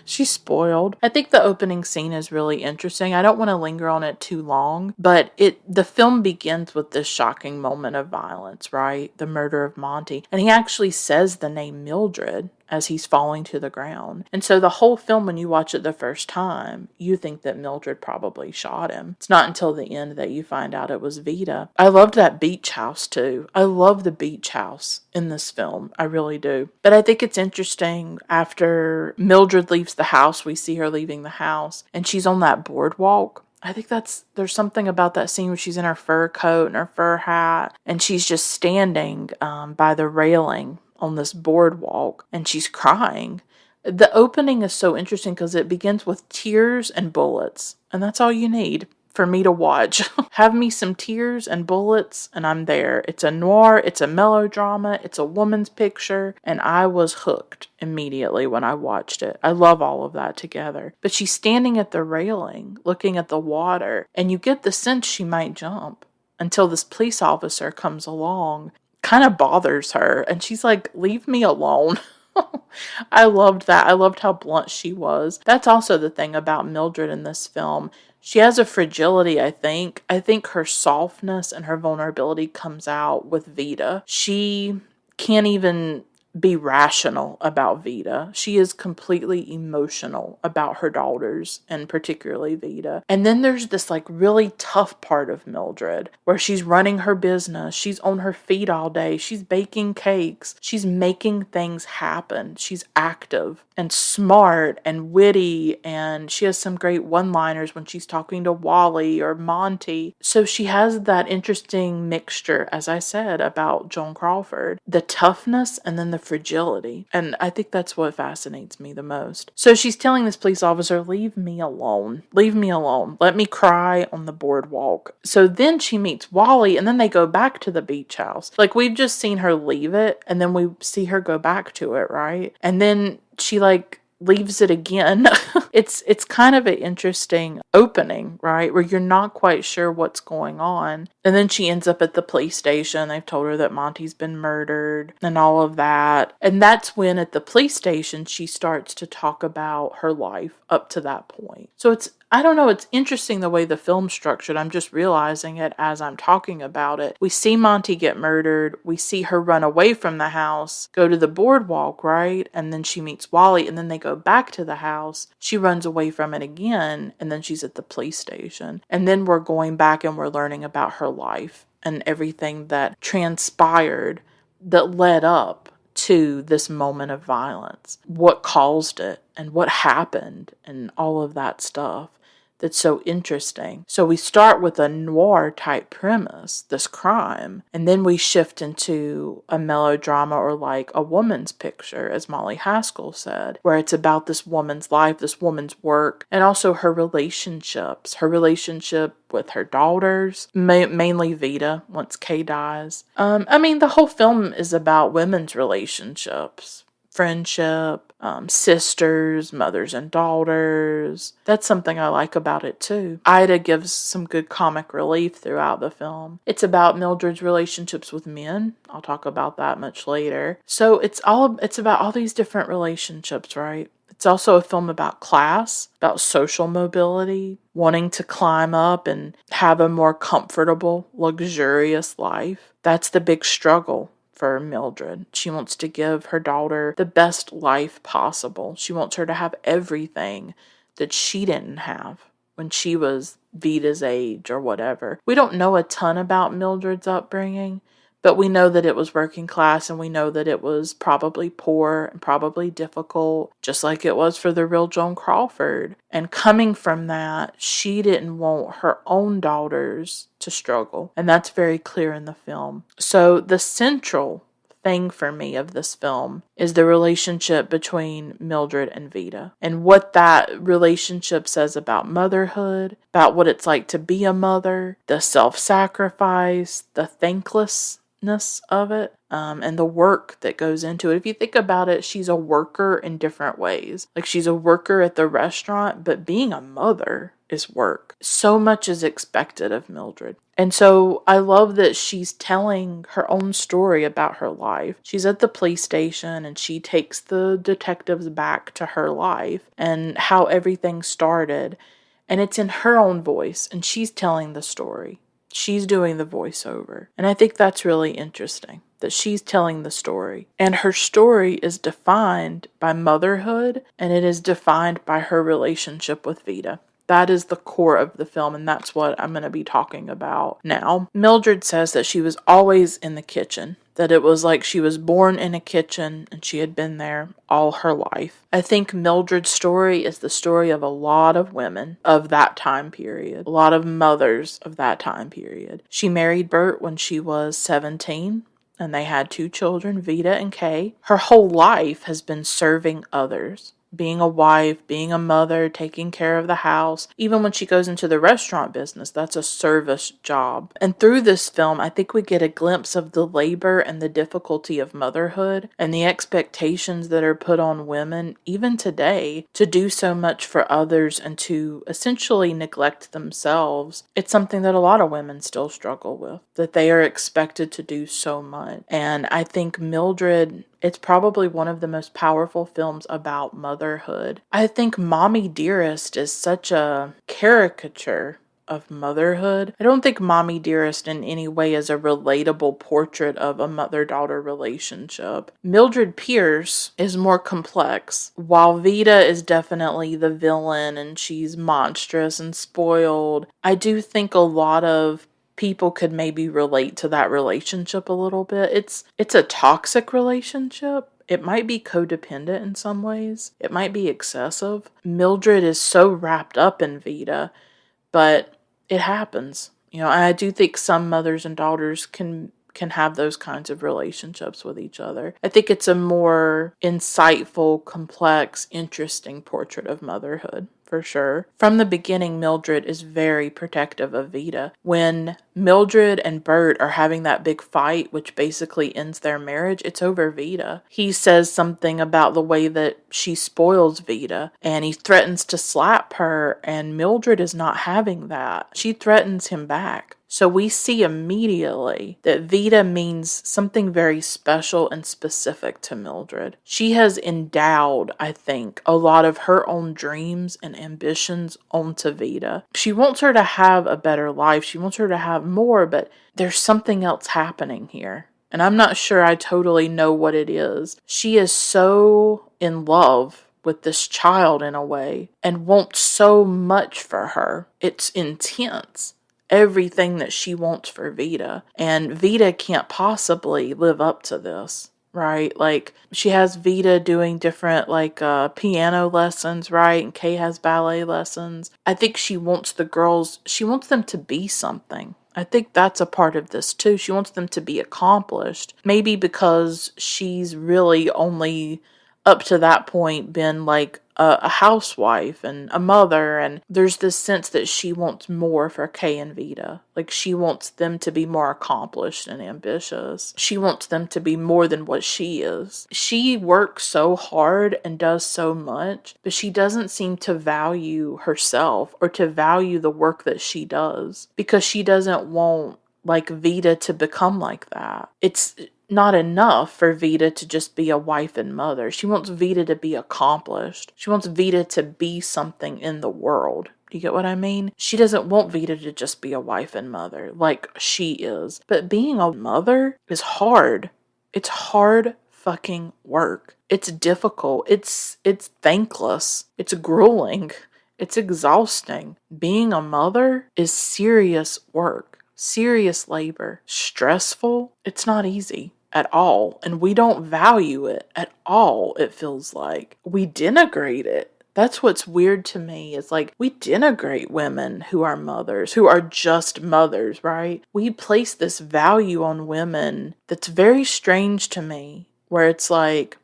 She's spoiled. I think the opening scene is really interesting. I don't want to linger on it too long, but the film begins with this shocking moment of violence, right? The murder of Monty. And he actually says the name Mildred as he's falling to the ground. And so the whole film, when you watch it the first time, you think that Mildred probably shot him. It's not until the end that you find out it was Veda. I loved that beach house too. I love the beach house in this film. I really do. But I think it's interesting, after Mildred leaves the house, we see her leaving the house, and she's on that boardwalk. I think there's something about that scene where she's in her fur coat and her fur hat, and she's just standing by the railing on this boardwalk, and she's crying. The opening is so interesting because it begins with tears and bullets, and that's all you need for me to watch. Have me some tears and bullets, and I'm there. It's a noir, it's a melodrama, it's a woman's picture, and I was hooked immediately when I watched it. I love all of that together. But she's standing at the railing, looking at the water, and you get the sense she might jump until this police officer comes along, kind of bothers her, and she's like, leave me alone. I loved that. I loved how blunt she was. That's also the thing about Mildred in this film. She has a fragility, I think. I think her softness and her vulnerability comes out with Veda. She can't even be rational about Veda. She is completely emotional about her daughters, and particularly Veda. And then there's this like really tough part of Mildred where she's running her business. She's on her feet all day. She's baking cakes. She's making things happen. She's active and smart and witty, and she has some great one-liners when she's talking to Wally or Monty. So she has that interesting mixture, as I said, about Joan Crawford. The toughness and then the fragility. And I think that's what fascinates me the most. So she's telling this police officer, leave me alone. Leave me alone. Let me cry on the boardwalk. So then she meets Wally, and then they go back to the beach house. Like, we've just seen her leave it, and then we see her go back to it, right? And then she like leaves it again. It's kind of an interesting opening, right? Where you're not quite sure what's going on. And then she ends up at the police station. They've told her that Monty's been murdered and all of that. And that's when at the police station she starts to talk about her life up to that point. So I don't know, it's interesting the way the film's structured. I'm just realizing it as I'm talking about it. We see Monty get murdered. We see her run away from the house, go to the boardwalk, right? And then she meets Wally, and then they go back to the house. She runs away from it again, and then she's at the police station. And then we're going back and we're learning about her life and everything that transpired that led up to this moment of violence. What caused it and what happened and all of that stuff. That's so interesting. So we start with a noir type premise, this crime, and then we shift into a melodrama or like a woman's picture, as Molly Haskell said, where it's about this woman's life, this woman's work, and also her relationships, her relationship with her daughters, mainly Veda, once Kay dies. The whole film is about women's relationships. Friendship, sisters, mothers and daughters. That's something I like about it too. Ida gives some good comic relief throughout the film. It's about Mildred's relationships with men. I'll talk about that much later. So it's about all these different relationships, right? It's also a film about class, about social mobility, wanting to climb up and have a more comfortable, luxurious life. That's the big struggle for Mildred. She wants to give her daughter the best life possible. She wants her to have everything that she didn't have when she was Veda's age or whatever. We don't know a ton about Mildred's upbringing, but we know that it was working class, and we know that it was probably poor and probably difficult, just like it was for the real Joan Crawford. And coming from that, she didn't want her own daughters to struggle. And that's very clear in the film. So the central thing for me of this film is the relationship between Mildred and Veda, and what that relationship says about motherhood, about what it's like to be a mother, the self-sacrifice, the thanklessness of it, and the work that goes into it. If you think about it, she's a worker in different ways. Like, she's a worker at the restaurant, but being a mother is work. So much is expected of Mildred. And so I love that she's telling her own story about her life. She's at the police station and she takes the detectives back to her life and how everything started. And it's in her own voice, and she's telling the story. She's doing the voiceover. And I think that's really interesting, that she's telling the story. And her story is defined by motherhood, and it is defined by her relationship with Veda. That is the core of the film, and that's what I'm going to be talking about now. Mildred says that she was always in the kitchen, that it was like she was born in a kitchen and she had been there all her life. I think Mildred's story is the story of a lot of women of that time period, a lot of mothers of that time period. She married Bert when she was 17. And they had 2 children, Veda and Kay. Her whole life has been serving others. being a wife, being a mother, taking care of the house. Even when she goes into the restaurant business, that's a service job. And through this film, I think we get a glimpse of the labor and the difficulty of motherhood and the expectations that are put on women, even today, to do so much for others and to essentially neglect themselves. It's something that a lot of women still struggle with, that they are expected to do so much. And I think Mildred, it's probably one of the most powerful films about motherhood. I think Mommie Dearest is such a caricature of motherhood. I don't think Mommie Dearest in any way is a relatable portrait of a mother-daughter relationship. Mildred Pierce is more complex, while Veda is definitely the villain and she's monstrous and spoiled. I do think a lot of people could maybe relate to that relationship a little bit. It's a toxic relationship. It might be codependent in some ways. It might be excessive. Mildred is so wrapped up in Veda, but it happens. I do think some mothers and daughters can have those kinds of relationships with each other. I think it's a more insightful, complex, interesting portrait of motherhood, for sure. From the beginning, Mildred is very protective of Veda. When Mildred and Bert are having that big fight, which basically ends their marriage, it's over Veda. He says something about the way that she spoils Veda, and he threatens to slap her, and Mildred is not having that. She threatens him back. So we see immediately that Veda means something very special and specific to Mildred. She has endowed, I think, a lot of her own dreams and ambitions onto Veda. She wants her to have a better life. She wants her to have more, but there's something else happening here. And I'm not sure I totally know what it is. She is so in love with this child in a way and wants so much for her. It's intense. Everything that she wants for Veda. And Veda can't possibly live up to this, right? Like, she has Veda doing different, piano lessons, right? And Kay has ballet lessons. I think she wants the girls, she wants them to be something. I think that's a part of this too. She wants them to be accomplished. Maybe because she's really only up to that point been like a housewife and a mother, and there's this sense that she wants more for Kay and Veda. Like, she wants them to be more accomplished and ambitious. She wants them to be more than what she is. She works so hard and does so much, but she doesn't seem to value herself or to value the work that she does, because she doesn't want Veda to become like that. It's not enough for Veda to just be a wife and mother. She wants Veda to be accomplished. She wants Veda to be something in the world. Do you get what I mean? She doesn't want Veda to just be a wife and mother like she is. But being a mother is hard. It's hard fucking work. It's difficult. It's thankless. It's grueling. It's exhausting. Being a mother is serious work. Serious labor. Stressful. It's not easy at all. And we don't value it at all, it feels like. We denigrate it. That's what's weird to me, is we denigrate women who are mothers, who are just mothers, right? We place this value on women that's very strange to me, where it's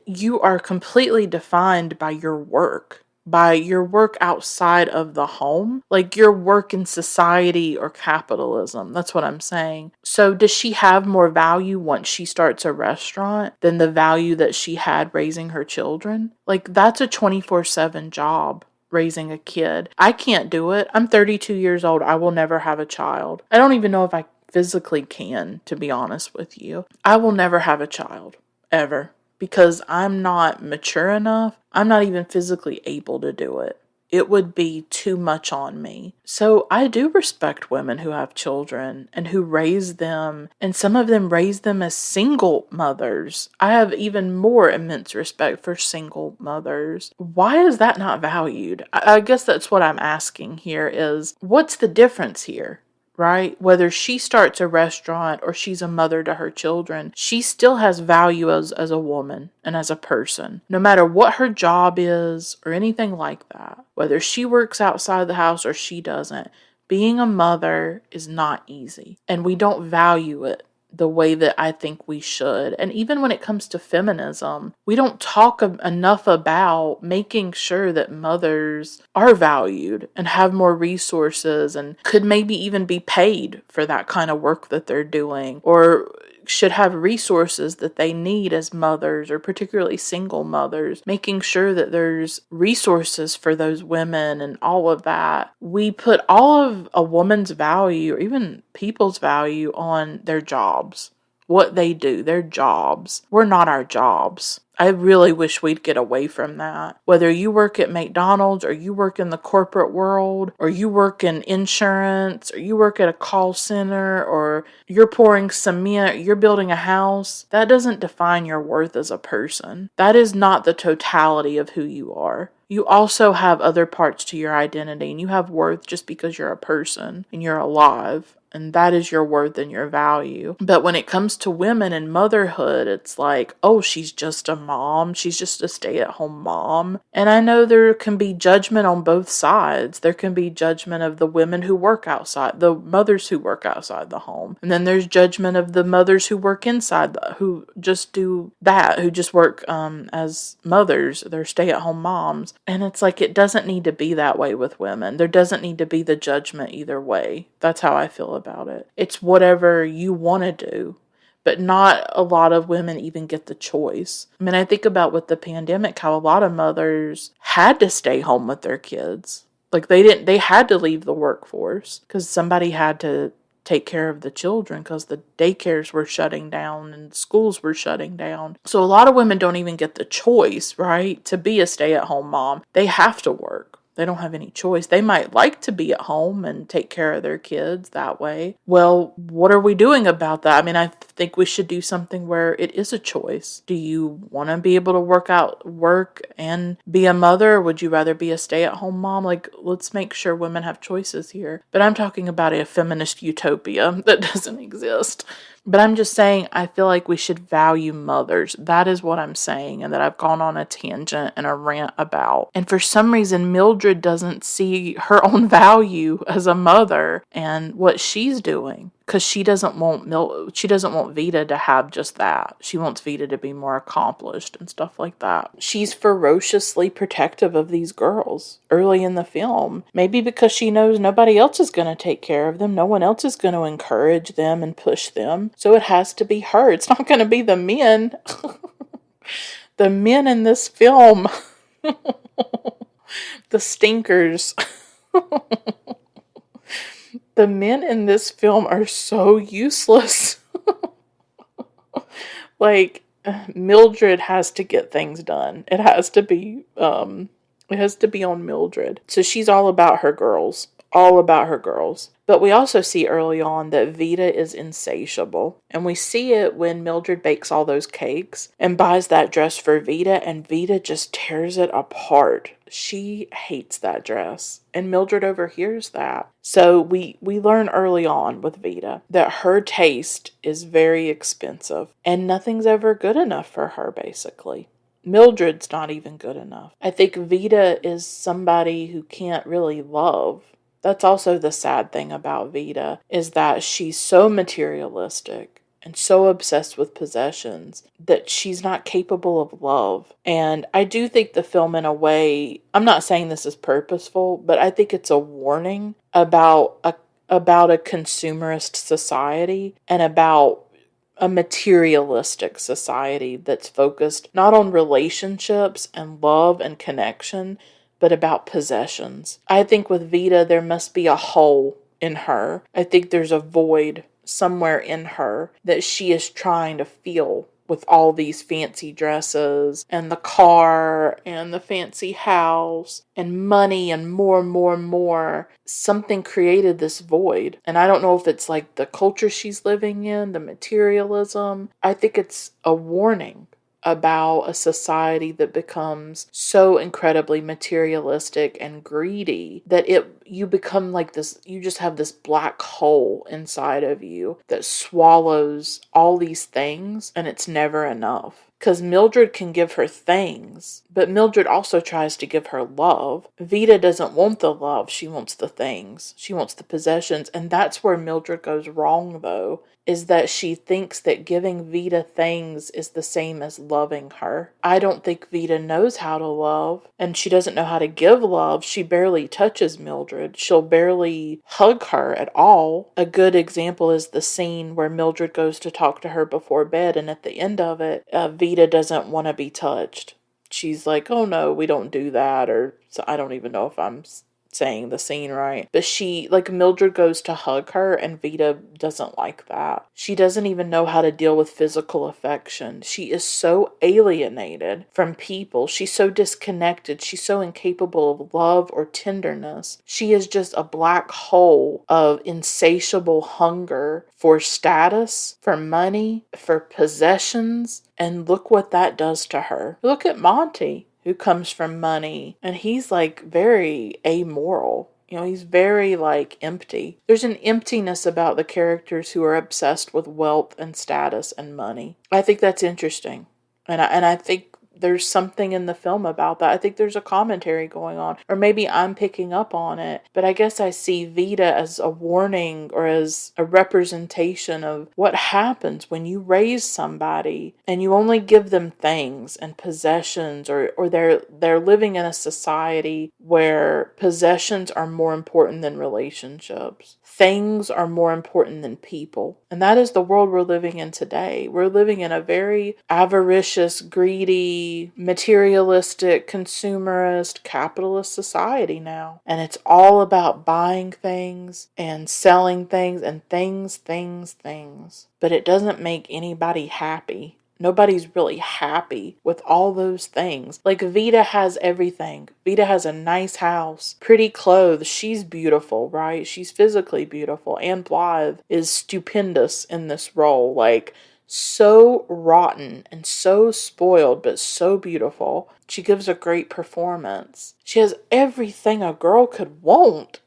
you are completely defined by your work. By your work outside of the home, your work in society or capitalism. That's what I'm saying. So does she have more value once she starts a restaurant than the value that she had raising her children? That's a 24/7 job, raising a kid. I can't do it. I'm 32 years old. I will never have a child. I don't even know if I physically can, to be honest with you. I will never have a child, ever. Because I'm not mature enough. I'm not even physically able to do it. It would be too much on me. So I do respect women who have children and who raise them, and some of them raise them as single mothers. I have even more immense respect for single mothers. Why is that not valued? I guess that's what I'm asking here, is what's the difference here? Right? Whether she starts a restaurant or she's a mother to her children, she still has value as a woman and as a person, no matter what her job is or anything like that. Whether she works outside the house or she doesn't, being a mother is not easy, and we don't value it the way that I think we should. And even when it comes to feminism, we don't talk enough about making sure that mothers are valued and have more resources and could maybe even be paid for that kind of work that they're doing, or should have resources that they need as mothers, or particularly single mothers, making sure that there's resources for those women and all of that. We put all of a woman's value, or even people's value, on their jobs. What they do, their jobs. We're not our jobs. I really wish we'd get away from that. Whether you work at McDonald's, or you work in the corporate world, or you work in insurance, or you work at a call center, or you're pouring cement, you're building a house, that doesn't define your worth as a person. That is not the totality of who you are. You also have other parts to your identity, and you have worth just because you're a person and you're alive. And that is your worth and your value. But when it comes to women and motherhood, it's like, oh, she's just a mom. She's just a stay-at-home mom. And I know there can be judgment on both sides. There can be judgment of the women who work outside, the mothers who work outside the home. And then there's judgment of the mothers who work inside, who just do that, who just work as mothers. They're stay-at-home moms. And it's like, it doesn't need to be that way with women. There doesn't need to be the judgment either way. That's how I feel about it. It's whatever you want to do, but not a lot of women even get the choice. I mean, I think about with the pandemic, how a lot of mothers had to stay home with their kids. Like they had to leave the workforce because somebody had to take care of the children because the daycares were shutting down and schools were shutting down. So a lot of women don't even get the choice, right, to be a stay-at-home mom. They have to work. They don't have any choice. They might like to be at home and take care of their kids that way. Well, what are we doing about that? I mean, I think we should do something where it is a choice. Do you want to be able to work and be a mother? Or would you rather be a stay-at-home mom? Like, let's make sure women have choices here. But I'm talking about a feminist utopia that doesn't exist. But I'm just saying, I feel like we should value mothers. That is what I'm saying, and that I've gone on a tangent and a rant about. And for some reason, Mildred doesn't see her own value as a mother and what she's doing. Because she doesn't want Veda to have just that. She wants Veda to be more accomplished and stuff like that. She's ferociously protective of these girls early in the film. Maybe because she knows nobody else is going to take care of them. No one else is going to encourage them and push them. So it has to be her. It's not going to be the men. The men in this film. The stinkers. The men in this film are so useless. Like, Mildred has to get things done. It has to be on Mildred. So she's all about her girls. All about her girls. But we also see early on that Veda is insatiable. And we see it when Mildred bakes all those cakes and buys that dress for Veda, and Veda just tears it apart. She hates that dress. And Mildred overhears that. So we learn early on with Veda that her taste is very expensive. And nothing's ever good enough for her, basically. Mildred's not even good enough. I think Veda is somebody who can't really love. That's also the sad thing about Veda, is that she's so materialistic and so obsessed with possessions that she's not capable of love. And I do think the film, in a way, I'm not saying this is purposeful, but I think it's a warning about a consumerist society and about a materialistic society that's focused not on relationships and love and connection, but about possessions. I think with Veda, there must be a hole in her. I think there's a void somewhere in her that she is trying to fill with all these fancy dresses and the car and the fancy house and money and more and more and more. Something created this void. And I don't know if it's like the culture she's living in, the materialism. I think it's a warning about a society that becomes so incredibly materialistic and greedy that you become like this, you just have this black hole inside of you that swallows all these things, and it's never enough. Because Mildred can give her things, but Mildred also tries to give her love. Veda doesn't want the love, she wants the things. She wants the possessions, and that's where Mildred goes wrong, though, is that she thinks that giving Veda things is the same as loving her. I don't think Veda knows how to love, and she doesn't know how to give love. She barely touches Mildred. She'll barely hug her at all. A good example is the scene where Mildred goes to talk to her before bed, and at the end of it, Veda doesn't want to be touched. She's like, oh no, we don't do that, or so I don't even know if I'm saying the scene right. But Mildred goes to hug her, and Veda doesn't like that. She doesn't even know how to deal with physical affection. She is so alienated from people. She's so disconnected. She's so incapable of love or tenderness. She is just a black hole of insatiable hunger for status, for money, for possessions. And look what that does to her. Look at Monty, who comes from money, and he's very amoral. He's very empty. There's an emptiness about the characters who are obsessed with wealth and status and money. I think that's interesting. And I think there's something in the film about that. I think there's a commentary going on, or maybe I'm picking up on it, but I guess I see Veda as a warning or as a representation of what happens when you raise somebody and you only give them things and possessions, or they're living in a society where possessions are more important than relationships. Things are more important than people. And that is the world we're living in today. We're living in a very avaricious, greedy, materialistic, consumerist, capitalist society now. And it's all about buying things and selling things and things. But it doesn't make anybody happy. Nobody's really happy with all those things. Veda has everything. Veda has a nice house, pretty clothes. She's beautiful, right? She's physically beautiful. Anne Blythe is stupendous in this role. So rotten and so spoiled, but so beautiful. She gives a great performance. She has everything a girl could want.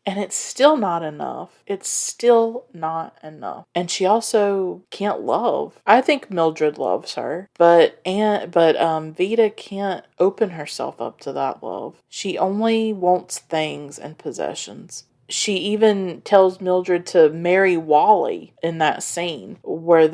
And it's still not enough. It's still not enough. And she also can't love. I think Mildred loves her, but Veda can't open herself up to that love. She only wants things and possessions. She even tells Mildred to marry Wally in that scene where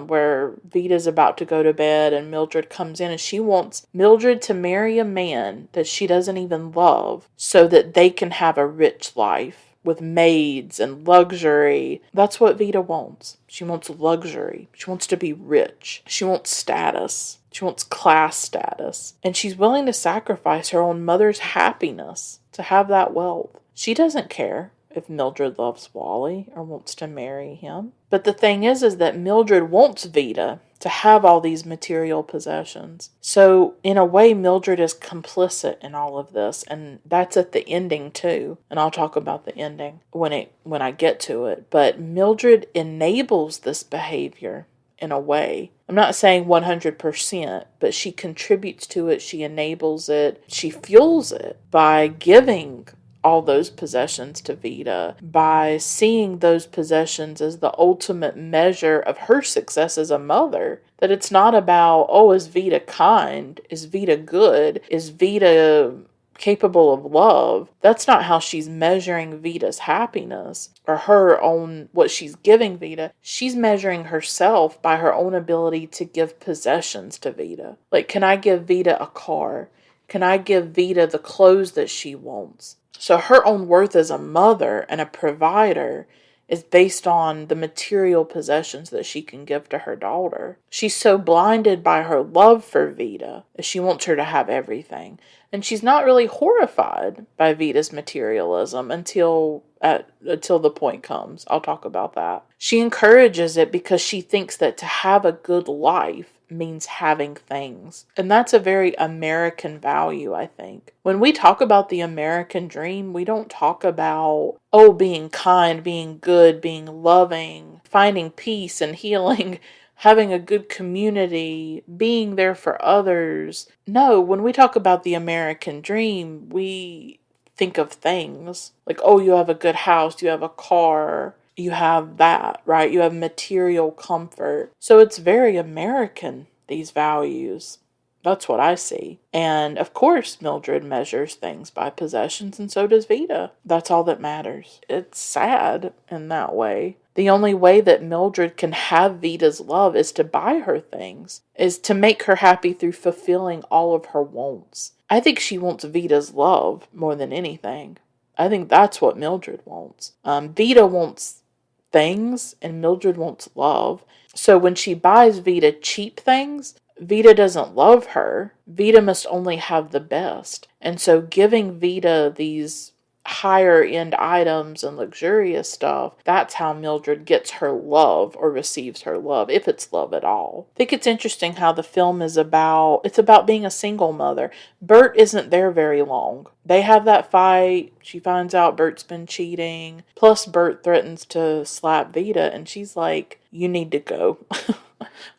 where Veda's about to go to bed and Mildred comes in, and she wants Mildred to marry a man that she doesn't even love so that they can have a rich life with maids and luxury. That's what Veda wants. She wants luxury. She wants to be rich. She wants status. She wants class status. And she's willing to sacrifice her own mother's happiness to have that wealth. She doesn't care if Mildred loves Wally or wants to marry him. But the thing is that Mildred wants Veda to have all these material possessions. So in a way, Mildred is complicit in all of this, and that's at the ending too. And I'll talk about the ending when I get to it. But Mildred enables this behavior in a way. I'm not saying 100%, but she contributes to it, she enables it, she fuels it by giving all those possessions to Veda, by seeing those possessions as the ultimate measure of her success as a mother. That it's not about, oh, is Veda kind? Is Veda good? Is Veda capable of love? That's not how she's measuring Veda's happiness or her own, what she's giving Veda. She's measuring herself by her own ability to give possessions to Veda. Can I give Veda a car? Can I give Veda the clothes that she wants? So her own worth as a mother and a provider is based on the material possessions that she can give to her daughter. She's so blinded by her love for Veda that she wants her to have everything. And she's not really horrified by Veda's materialism until the point comes. I'll talk about that. She encourages it because she thinks that to have a good life means having things. And that's a very American value, I think. When we talk about the American dream, we don't talk about, being kind, being good, being loving, finding peace and healing, having a good community, being there for others. No, when we talk about the American dream, we think of things. Like, oh, you have a good house, you have a car, you have that, right? You have material comfort. So it's very American, these values. That's what I see. And of course, Mildred measures things by possessions, and so does Veda. That's all that matters. It's sad in that way. The only way that Mildred can have Veda's love is to buy her things, is to make her happy through fulfilling all of her wants. I think she wants Veda's love more than anything. I think that's what Mildred wants. Veda wants things, and Mildred wants love. So when she buys Veda cheap things, Veda doesn't love her. Veda must only have the best. And so giving Veda these higher end items and luxurious stuff, that's how Mildred gets her love or receives her love, if it's love at all. I think it's interesting how the film is it's about being a single mother. Bert isn't there very long. They have that fight. She finds out Bert's been cheating. Plus Bert threatens to slap Veda, and she's like, you need to go.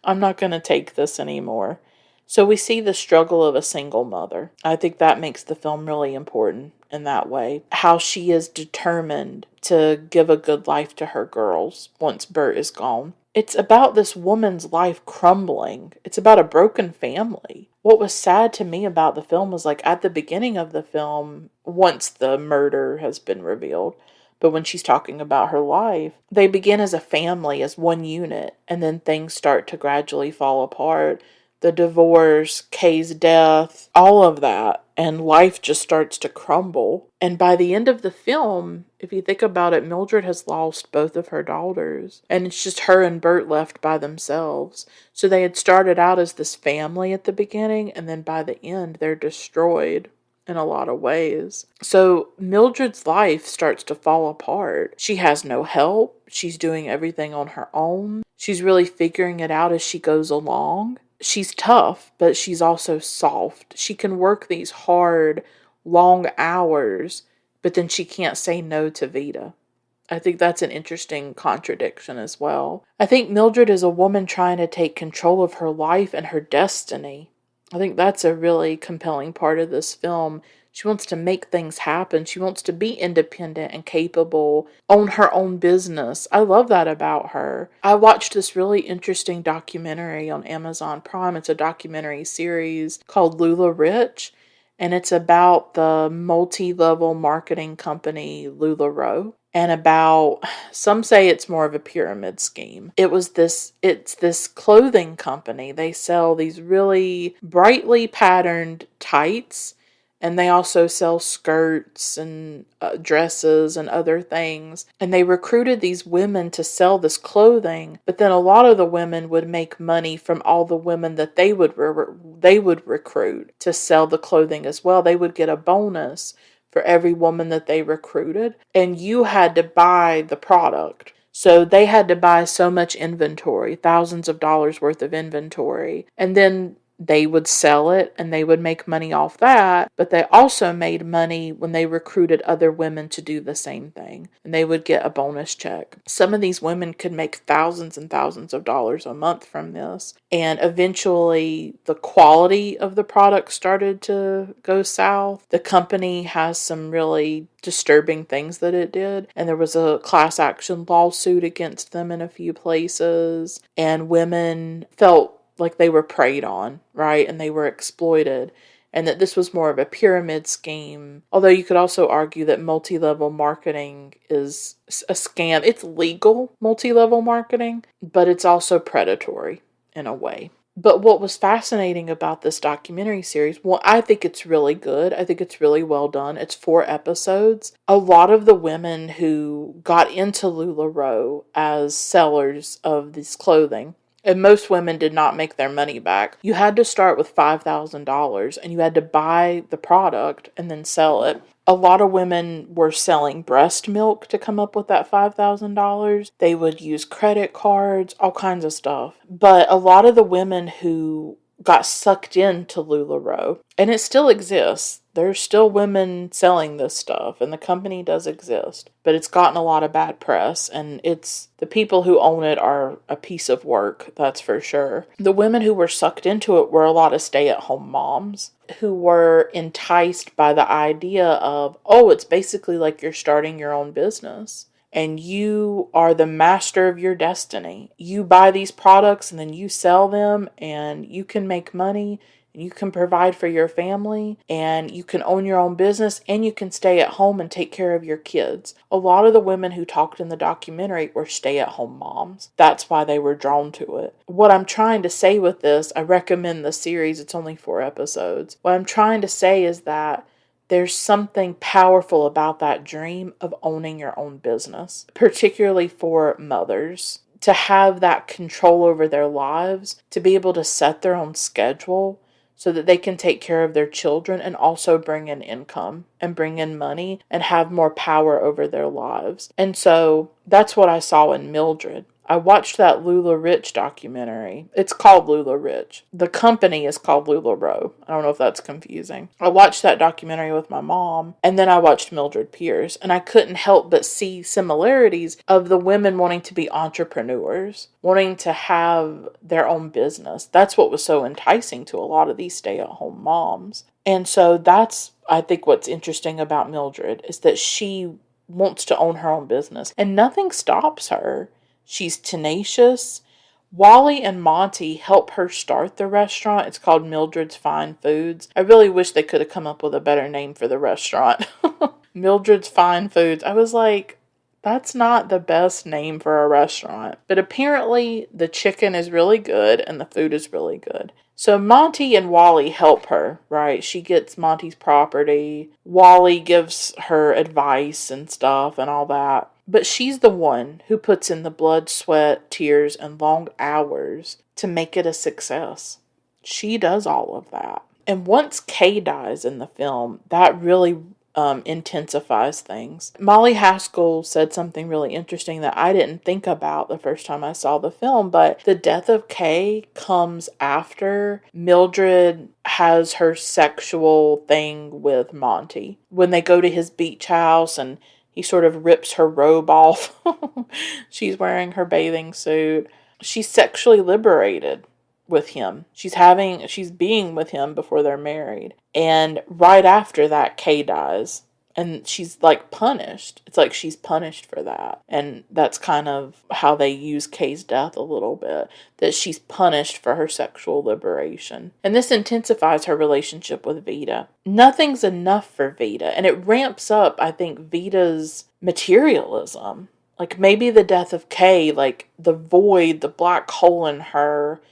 I'm not going to take this anymore. So we see the struggle of a single mother. I think that makes the film really important in that way. How she is determined to give a good life to her girls once Bert is gone. It's about this woman's life crumbling. It's about a broken family. What was sad to me about the film was, like, at the beginning of the film, once the murder has been revealed, but when she's talking about her life, they begin as a family, as one unit, and then things start to gradually fall apart. The divorce, Kay's death, all of that, and life just starts to crumble. And by the end of the film, if you think about it, Mildred has lost both of her daughters, and it's just her and Bert left by themselves. So they had started out as this family at the beginning, and then by the end, they're destroyed in a lot of ways. So Mildred's life starts to fall apart. She has no help. She's doing everything on her own. She's really figuring it out as she goes along. She's tough, but she's also soft. She can work these hard, long hours, but then she can't say no to Veda. I think that's an interesting contradiction as well. I think Mildred is a woman trying to take control of her life and her destiny. I think that's a really compelling part of this film. She wants to make things happen. She wants to be independent and capable, own her own business. I love that about her. I watched this really interesting documentary on Amazon Prime. It's a documentary series called Lula Rich, and it's about the multi-level marketing company LuLaRoe. And about, some say it's more of a pyramid scheme. It's this clothing company. They sell these really brightly patterned tights, and they also sell skirts and dresses and other things. And they recruited these women to sell this clothing, but then a lot of the women would make money from all the women that they would recruit to sell the clothing as well. They would get a bonus for every woman that they recruited, and you had to buy the product. So they had to buy so much inventory, thousands of dollars worth of inventory, and then they would sell it and they would make money off that, but they also made money when they recruited other women to do the same thing, and they would get a bonus check. Some of these women could make thousands and thousands of dollars a month from this, and eventually the quality of the product started to go south. The company has some really disturbing things that it did, and there was a class action lawsuit against them in a few places, and women felt like they were preyed on, right? And they were exploited, and that this was more of a pyramid scheme. Although you could also argue that multi-level marketing is a scam. It's legal multi-level marketing, but it's also predatory in a way. But what was fascinating about this documentary series, well, I think it's really good. I think it's really well done. It's 4 episodes. A lot of the women who got into LuLaRoe as sellers of this clothing, and most women did not make their money back. You had to start with $5,000 and you had to buy the product and then sell it. A lot of women were selling breast milk to come up with that $5,000. They would use credit cards, all kinds of stuff. But a lot of the women who got sucked into LuLaRoe, and it still exists, There's still women selling this stuff, and the company does exist, but it's gotten a lot of bad press, and the people who own it are a piece of work, that's for sure. The women who were sucked into it were a lot of stay-at-home moms who were enticed by the idea of, oh, it's basically like you're starting your own business. And you are the master of your destiny. You buy these products and then you sell them, and you can make money, and you can provide for your family, and you can own your own business, and you can stay at home and take care of your kids. A lot of the women who talked in the documentary were stay-at-home moms. That's why they were drawn to it. What I'm trying to say with this, I recommend the series. It's only 4 episodes. What I'm trying to say is that there's something powerful about that dream of owning your own business, particularly for mothers, to have that control over their lives, to be able to set their own schedule so that they can take care of their children and also bring in income and bring in money and have more power over their lives. And so that's what I saw in Mildred. I watched that Lula Rich documentary. It's called Lula Rich. The company is called LuLaRoe. I don't know if that's confusing. I watched that documentary with my mom, and then I watched Mildred Pierce, and I couldn't help but see similarities of the women wanting to be entrepreneurs, wanting to have their own business. That's what was so enticing to a lot of these stay-at-home moms. And so that's, I think, what's interesting about Mildred, is that she wants to own her own business, and nothing stops her. She's tenacious. Wally and Monty help her start the restaurant. It's called Mildred's Fine Foods. I really wish they could have come up with a better name for the restaurant. Mildred's Fine Foods. I was like, that's not the best name for a restaurant. But apparently the chicken is really good and the food is really good. So Monty and Wally help her, right? She gets Monty's property. Wally gives her advice and stuff and all that. But she's the one who puts in the blood, sweat, tears, and long hours to make it a success. She does all of that. And once Kay dies in the film, that really intensifies things. Molly Haskell said something really interesting that I didn't think about the first time I saw the film, but the death of Kay comes after Mildred has her sexual thing with Monty. When they go to his beach house and he sort of rips her robe off. She's wearing her bathing suit. She's sexually liberated with him. She's being with him before they're married. And right after that, Kay dies. And she's like punished. It's like she's punished for that. And that's kind of how they use Kay's death a little bit. That she's punished for her sexual liberation. And this intensifies her relationship with Veda. Nothing's enough for Veda. And it ramps up, I think, Veda's materialism. Like maybe the death of Kay, like the void, the black hole in her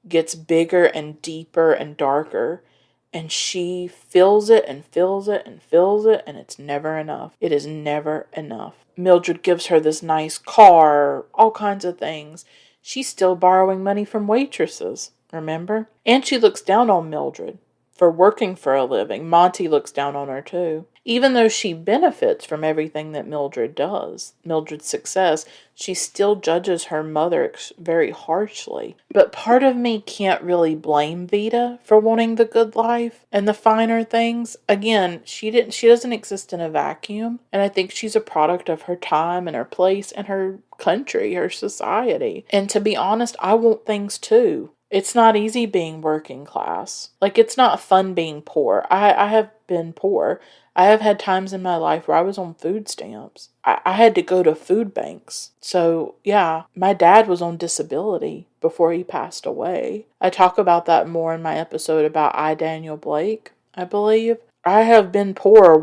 gets bigger and deeper and darker. And she fills it and fills it and fills it, and it's never enough. It is never enough. Mildred gives her this nice car, all kinds of things. She's still borrowing money from waitresses, remember? And she looks down on Mildred for working for a living. Monty looks down on her too. Even though she benefits from everything that Mildred does, Mildred's success, she still judges her mother very harshly. But part of me can't really blame Veda for wanting the good life and the finer things. Again, she doesn't exist in a vacuum, and I think she's a product of her time and her place and her country, her society. And to be honest, I want things too. It's not easy being working class. Like, it's not fun being poor. I have been poor. I have had times in my life where I was on food stamps. I had to go to food banks. So, yeah, my dad was on disability before he passed away. I talk about that more in my episode about Daniel Blake, I believe. I have been poor,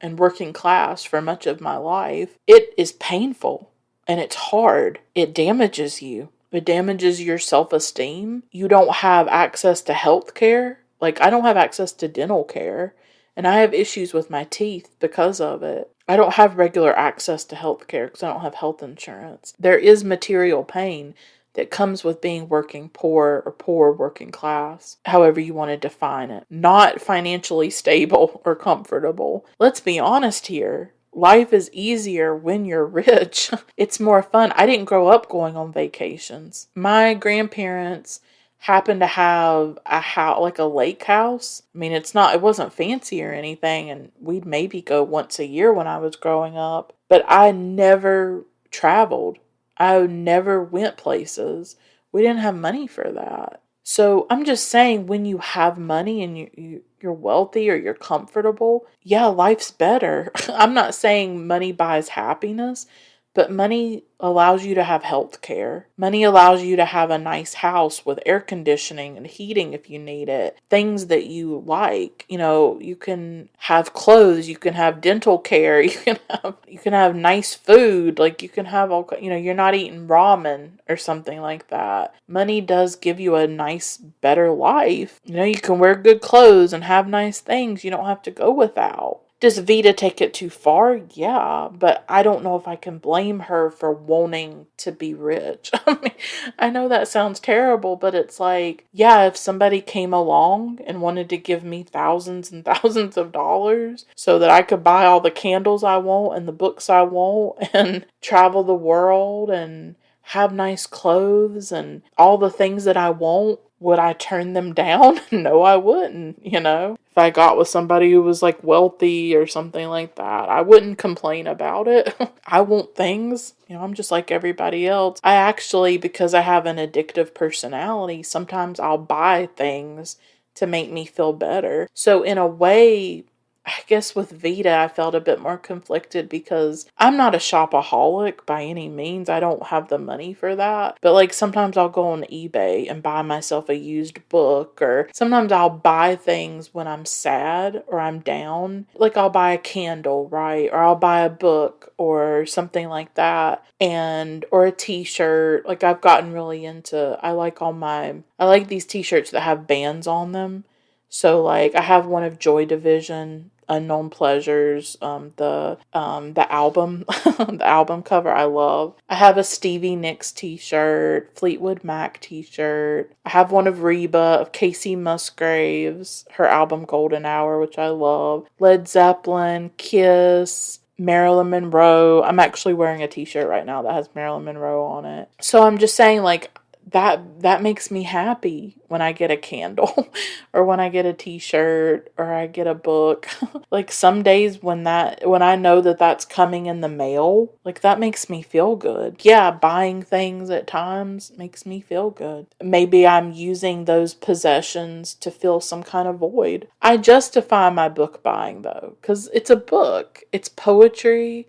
and working class for much of my life. It is painful, and it's hard. It damages you. It damages your self-esteem. You don't have access to health care. Like, I don't have access to dental care. And I have issues with my teeth because of it. I don't have regular access to health care because I don't have health insurance. There is material pain that comes with being working poor or poor working class, however you want to define it. Not financially stable or comfortable. Let's be honest here. Life is easier when you're rich. It's more fun. I didn't grow up going on vacations. My grandparents happened to have a house, like a lake house. I mean, it wasn't fancy or anything, and we'd maybe go once a year when I was growing up, but I never traveled. I never went places. We didn't have money for that. So I'm just saying, when you have money and you're wealthy or you're comfortable, yeah, life's better. I'm not saying money buys happiness, but money allows you to have health care. Money allows you to have a nice house with air conditioning and heating if you need it. Things that you like. You can have clothes, you can have dental care, you can have nice food, like you can have you're not eating ramen or something like that. Money does give you a nice, better life. You can wear good clothes and have nice things. You don't have to go without. Does Veda take it too far? Yeah, but I don't know if I can blame her for wanting to be rich. I mean, I know that sounds terrible, but it's like, yeah, if somebody came along and wanted to give me thousands and thousands of dollars so that I could buy all the candles I want and the books I want and travel the world and have nice clothes and all the things that I want, would I turn them down? No, I wouldn't, If I got with somebody who was like wealthy or something like that, I wouldn't complain about it. I want things. I'm just like everybody else. I actually, because I have an addictive personality, sometimes I'll buy things to make me feel better. So in a way, I guess with Veda, I felt a bit more conflicted because I'm not a shopaholic by any means. I don't have the money for that. But like sometimes I'll go on eBay and buy myself a used book, or sometimes I'll buy things when I'm sad or I'm down. Like I'll buy a candle, right? Or I'll buy a book or something like that. Or a t-shirt. Like I've gotten really into, I like these t-shirts that have bands on them. So like I have one of Joy Division, Unknown Pleasures, the album, the album cover I love. I have a Stevie Nicks t-shirt, Fleetwood Mac t-shirt. I have one of Reba, of Casey Musgraves, her album Golden Hour, which I love. Led Zeppelin, Kiss, Marilyn Monroe. I'm actually wearing a t-shirt right now that has Marilyn Monroe on it. So I'm just saying, like, that makes me happy when I get a candle or when I get a t-shirt or I get a book. Like some days when I know that that's coming in the mail, like that makes me feel good. Yeah, buying things at times makes me feel good. Maybe I'm using those possessions to fill some kind of void. I justify my book buying though, because it's a book. It's poetry.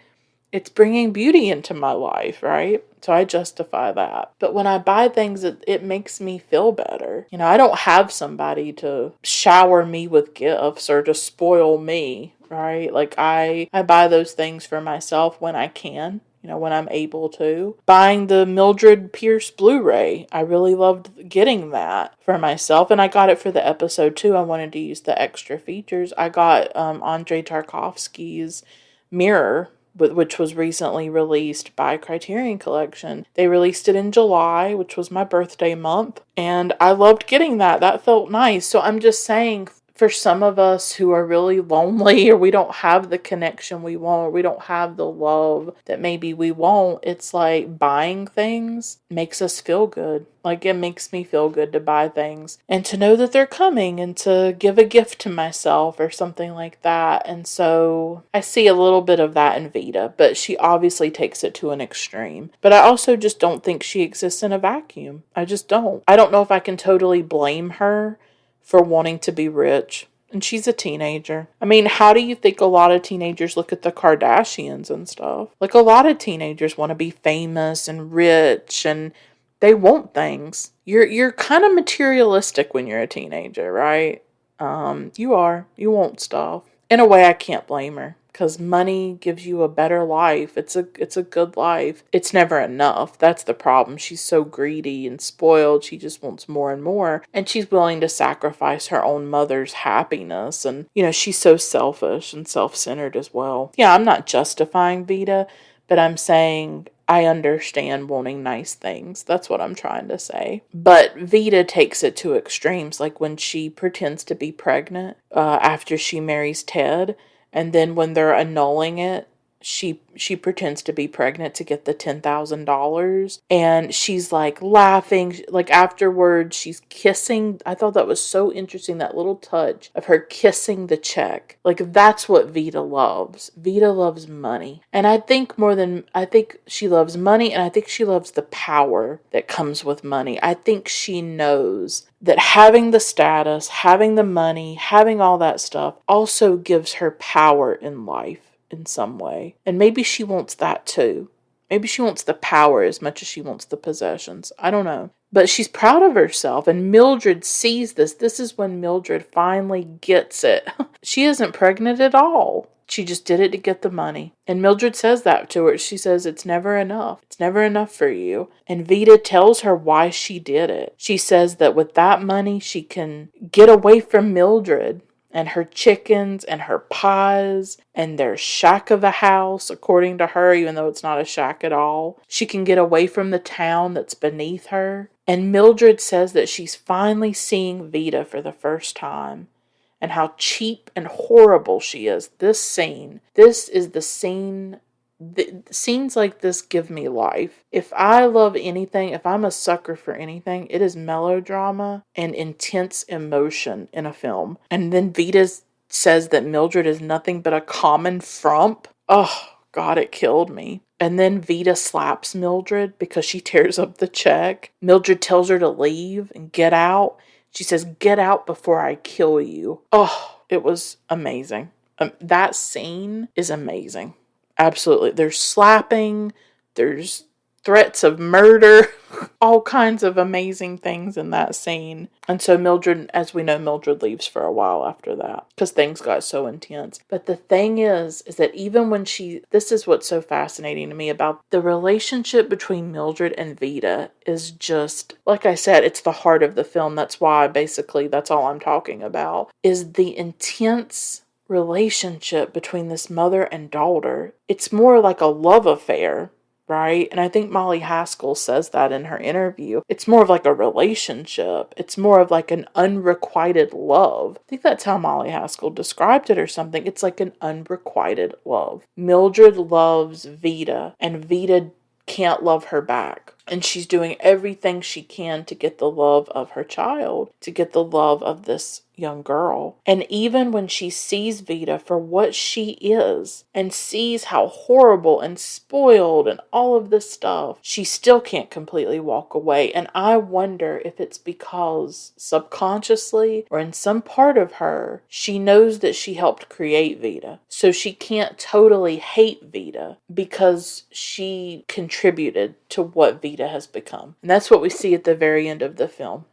It's bringing beauty into my life, right? So I justify that. But when I buy things, it makes me feel better. I don't have somebody to shower me with gifts or to spoil me, right? Like I buy those things for myself when I can, when I'm able to. Buying the Mildred Pierce Blu-ray, I really loved getting that for myself. And I got it for the episode too. I wanted to use the extra features. I got Andrei Tarkovsky's Mirror, which was recently released by Criterion Collection. They released it in July, which was my birthday month, and I loved getting that. That felt nice. So I'm just saying, for some of us who are really lonely or we don't have the connection we want, or we don't have the love that maybe we want, it's like buying things makes us feel good. Like it makes me feel good to buy things and to know that they're coming and to give a gift to myself or something like that. And so I see a little bit of that in Veda, but she obviously takes it to an extreme. But I also just don't think she exists in a vacuum. I just don't. I don't know if I can totally blame her for wanting to be rich. And she's a teenager. I mean, how do you think a lot of teenagers look at the Kardashians and stuff? Like a lot of teenagers want to be famous and rich and they want things. You're kind of materialistic when you're a teenager, right? You want stuff. In a way, I can't blame her. Because money gives you a better life. It's a good life. It's never enough. That's the problem. She's so greedy and spoiled. She just wants more and more. And she's willing to sacrifice her own mother's happiness. And, she's so selfish and self-centered as well. Yeah, I'm not justifying Veda, but I'm saying I understand wanting nice things. That's what I'm trying to say. But Veda takes it to extremes. Like when she pretends to be pregnant after she marries Ted. And then when they're annulling it, she pretends to be pregnant to get the $10,000, and she's like laughing, like afterwards she's kissing. I thought that was so interesting, that little touch of her kissing the check. Like, that's what Veda loves. Veda loves money. And I think she loves money, and I think she loves the power that comes with money. I think she knows that having the status, having the money, having all that stuff also gives her power in life in some way. And maybe she wants that too. Maybe she wants the power as much as she wants the possessions. I don't know. But she's proud of herself, and Mildred sees this. This is when Mildred finally gets it. She isn't pregnant at all. She just did it to get the money. And Mildred says that to her. She says, it's never enough. It's never enough for you. And Veda tells her why she did it. She says that with that money, she can get away from Mildred and her chickens and her pies and their shack of a house, according to her, even though it's not a shack at all. She can get away from the town that's beneath her. And Mildred says that she's finally seeing Veda for the first time, and how cheap and horrible she is. This is the scene. Scenes like this give me life. If I love anything, if I'm a sucker for anything, it is melodrama and intense emotion in a film. And then Veda says that Mildred is nothing but a common frump. Oh, God, it killed me. And then Veda slaps Mildred because she tears up the check. Mildred tells her to leave and get out. She says, get out before I kill you. Oh, it was amazing. That scene is amazing. Absolutely. There's slapping. There's threats of murder. All kinds of amazing things in that scene. And so Mildred, as we know, Mildred leaves for a while after that because things got so intense. But the thing is that even when this is what's so fascinating to me about the relationship between Mildred and Veda is just, like I said, it's the heart of the film. That's why basically that's all I'm talking about, is the intense relationship between this mother and daughter. It's more like a love affair, right? And I think Molly Haskell says that in her interview. It's more of like a relationship. It's more of like an unrequited love. I think that's how Molly Haskell described it or something. It's like an unrequited love. Mildred loves Veda, and Veda can't love her back. And she's doing everything she can to get the love of her child, to get the love of this young girl. And even when she sees Veda for what she is and sees how horrible and spoiled and all of this stuff, she still can't completely walk away. And I wonder if it's because subconsciously or in some part of her, she knows that she helped create Veda. So she can't totally hate Veda because she contributed to what Veda has become. And that's what we see at the very end of the film.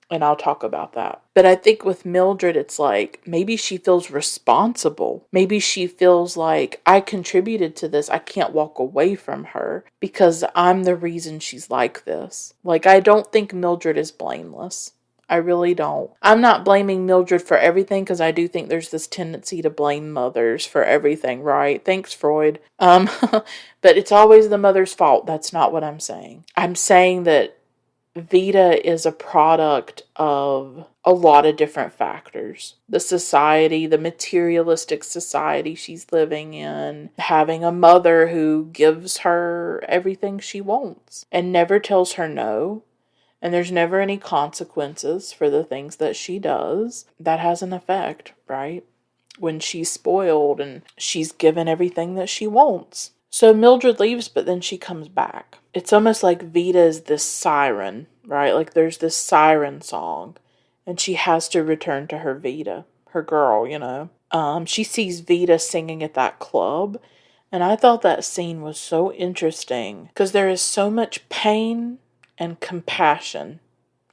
And I'll talk about that. But I think with Mildred, it's like, maybe she feels responsible. Maybe she feels like, I contributed to this. I can't walk away from her because I'm the reason she's like this. Like, I don't think Mildred is blameless. I really don't. I'm not blaming Mildred for everything because I do think there's this tendency to blame mothers for everything, right? Thanks, Freud. But it's always the mother's fault. That's not what I'm saying. I'm saying that Veda is a product of a lot of different factors. The society, the materialistic society she's living in, having a mother who gives her everything she wants and never tells her no. And there's never any consequences for the things that she does. That has an effect, right? When she's spoiled and she's given everything that she wants. So Mildred leaves, but then she comes back. It's almost like Veda is this siren, right? Like there's this siren song, and she has to return to her Veda, her girl, you know. She sees Veda singing at that club, and I thought that scene was so interesting because there is so much pain and compassion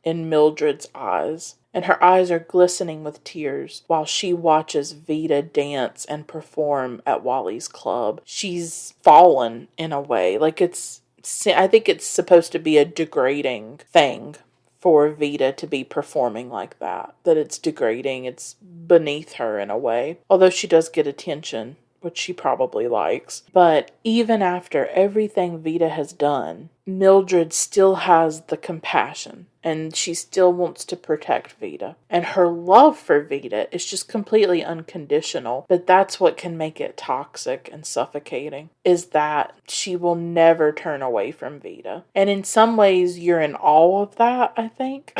in Mildred's eyes. And her eyes are glistening with tears while she watches Veda dance and perform at Wally's club. She's fallen in a way. Like I think it's supposed to be a degrading thing for Veda to be performing like that. That it's degrading. It's beneath her in a way. Although she does get attention which she probably likes. But even after everything Veda has done, Mildred still has the compassion and she still wants to protect Veda. And her love for Veda is just completely unconditional. But that's what can make it toxic and suffocating, is that she will never turn away from Veda. And in some ways, you're in awe of that, I think.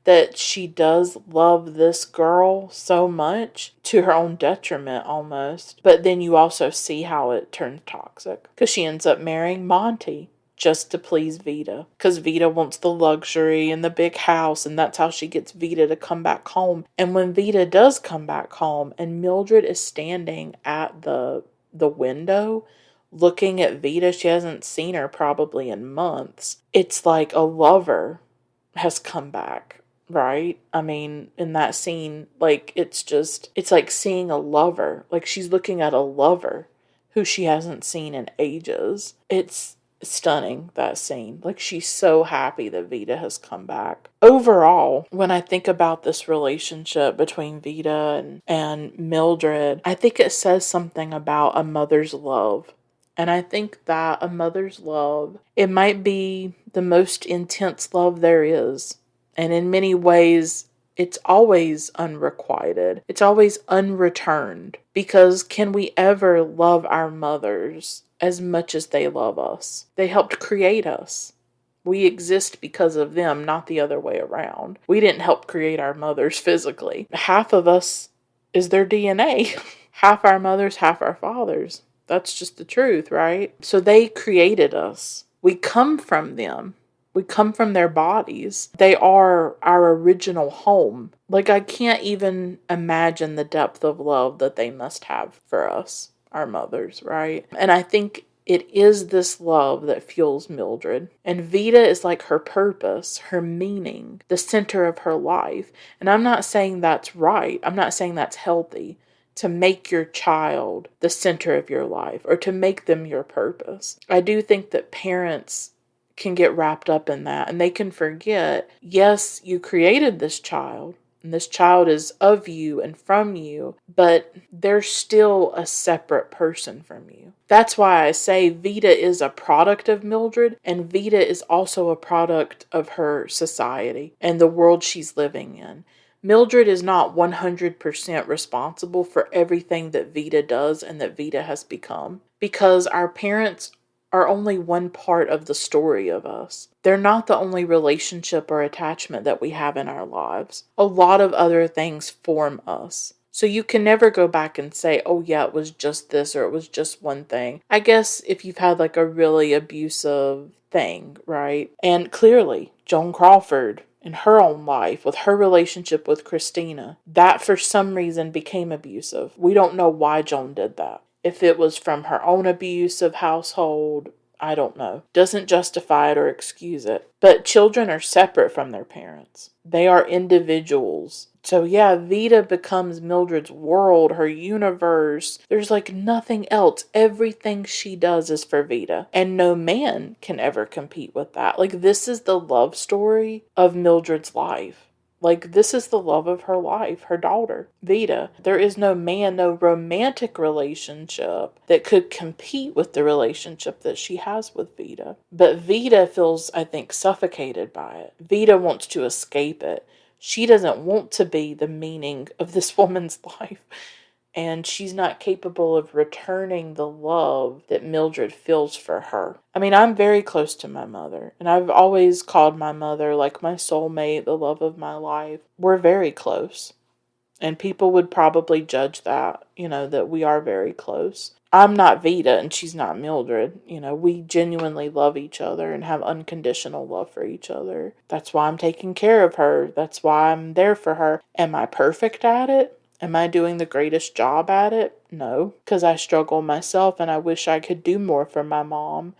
That she does love this girl so much, to her own detriment almost. But then you also see how it turns toxic, because she ends up marrying Monty just to please Veda, because Veda wants the luxury and the big house, and that's how she gets Veda to come back home. And when Veda does come back home and Mildred is standing at the window looking at Veda, she hasn't seen her probably in months, it's like a lover has come back. Right? I mean, in that scene, like, it's like seeing a lover. Like, she's looking at a lover who she hasn't seen in ages. It's stunning, that scene. Like, she's so happy that Veda has come back. Overall, when I think about this relationship between Veda and Mildred, I think it says something about a mother's love. And I think that a mother's love, it might be the most intense love there is. And in many ways, it's always unrequited. It's always unreturned. Because can we ever love our mothers as much as they love us? They helped create us. We exist because of them, not the other way around. We didn't help create our mothers physically. Half of us is their DNA. Half our mothers, half our fathers. That's just the truth, right? So they created us. We come from them. We come from their bodies. They are our original home. Like, I can't even imagine the depth of love that they must have for us, our mothers, right? And I think it is this love that fuels Mildred. And Veda is like her purpose, her meaning, the center of her life. And I'm not saying that's right. I'm not saying that's healthy, to make your child the center of your life or to make them your purpose. I do think that parents can get wrapped up in that, and they can forget, yes, you created this child, and this child is of you and from you, but they're still a separate person from you. That's why I say Veda is a product of Mildred, and Veda is also a product of her society and the world she's living in. Mildred is not 100% responsible for everything that Veda does and that Veda has become, because our parents are only one part of the story of us. They're not the only relationship or attachment that we have in our lives. A lot of other things form us. So you can never go back and say, oh yeah, it was just this or it was just one thing. I guess if you've had like a really abusive thing, right? And clearly, Joan Crawford, in her own life, with her relationship with Christina, that for some reason became abusive. We don't know why Joan did that. If it was from her own abusive household, I don't know. Doesn't justify it or excuse it. But children are separate from their parents. They are individuals. So yeah, Veda becomes Mildred's world, her universe. There's like nothing else. Everything she does is for Veda. And no man can ever compete with that. Like, this is the love story of Mildred's life. Like, this is the love of her life, her daughter, Veda. There is no man, no romantic relationship that could compete with the relationship that she has with Veda. But Veda feels, I think, suffocated by it. Veda wants to escape it. She doesn't want to be the meaning of this woman's life. And she's not capable of returning the love that Mildred feels for her. I mean, I'm very close to my mother, and I've always called my mother like my soulmate, the love of my life. We're very close, and people would probably judge that, that we are very close. I'm not Veda, and she's not Mildred. We genuinely love each other and have unconditional love for each other. That's why I'm taking care of her. That's why I'm there for her. Am I perfect at it? Am I doing the greatest job at it? No, because I struggle myself and I wish I could do more for my mom.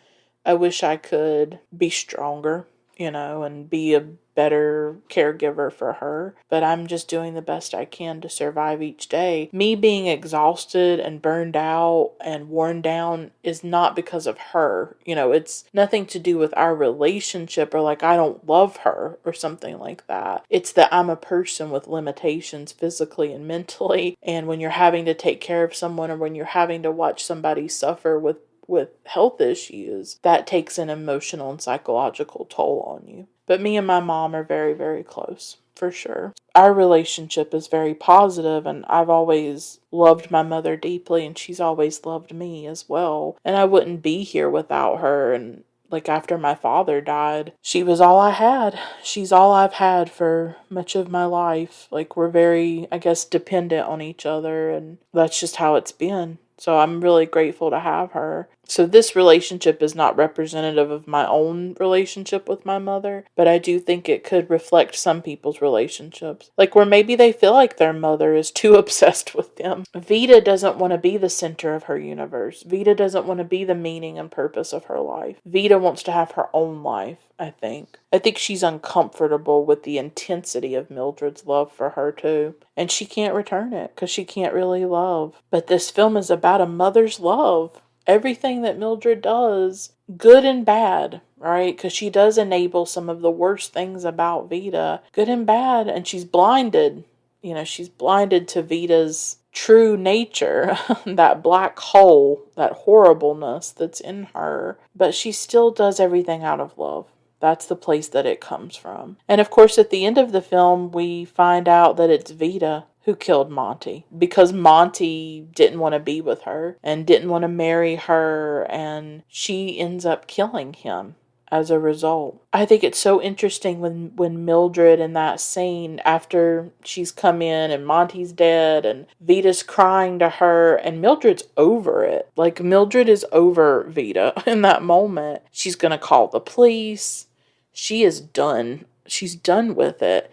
I wish I could be stronger. and be a better caregiver for her. But I'm just doing the best I can to survive each day. Me being exhausted and burned out and worn down is not because of her. It's nothing to do with our relationship or like I don't love her or something like that. It's that I'm a person with limitations physically and mentally. And when you're having to take care of someone or when you're having to watch somebody suffer with health issues, that takes an emotional and psychological toll on you. But me and my mom are very, very close, for sure. Our relationship is very positive, and I've always loved my mother deeply, and she's always loved me as well. And I wouldn't be here without her. And like after my father died, she was all I had. She's all I've had for much of my life. Like we're very, I guess, dependent on each other, and that's just how it's been. So I'm really grateful to have her. So this relationship is not representative of my own relationship with my mother, but I do think it could reflect some people's relationships. Like where maybe they feel like their mother is too obsessed with them. Veda doesn't want to be the center of her universe. Veda doesn't want to be the meaning and purpose of her life. Veda wants to have her own life, I think. I think she's uncomfortable with the intensity of Mildred's love for her too. And she can't return it because she can't really love. But this film is about a mother's love. Everything that Mildred does, good and bad, right? Because she does enable some of the worst things about Veda, good and bad. And she's blinded. She's blinded to Veda's true nature, that black hole, that horribleness that's in her. But she still does everything out of love. That's the place that it comes from. And of course, at the end of the film, we find out that it's Veda who killed Monty because Monty didn't want to be with her and didn't want to marry her, and she ends up killing him as a result. I think it's so interesting when Mildred in that scene after she's come in and Monty's dead and Veda's crying to her and Mildred's over it. Like Mildred is over Veda in that moment. She's going to call the police. She is done. She's done with it.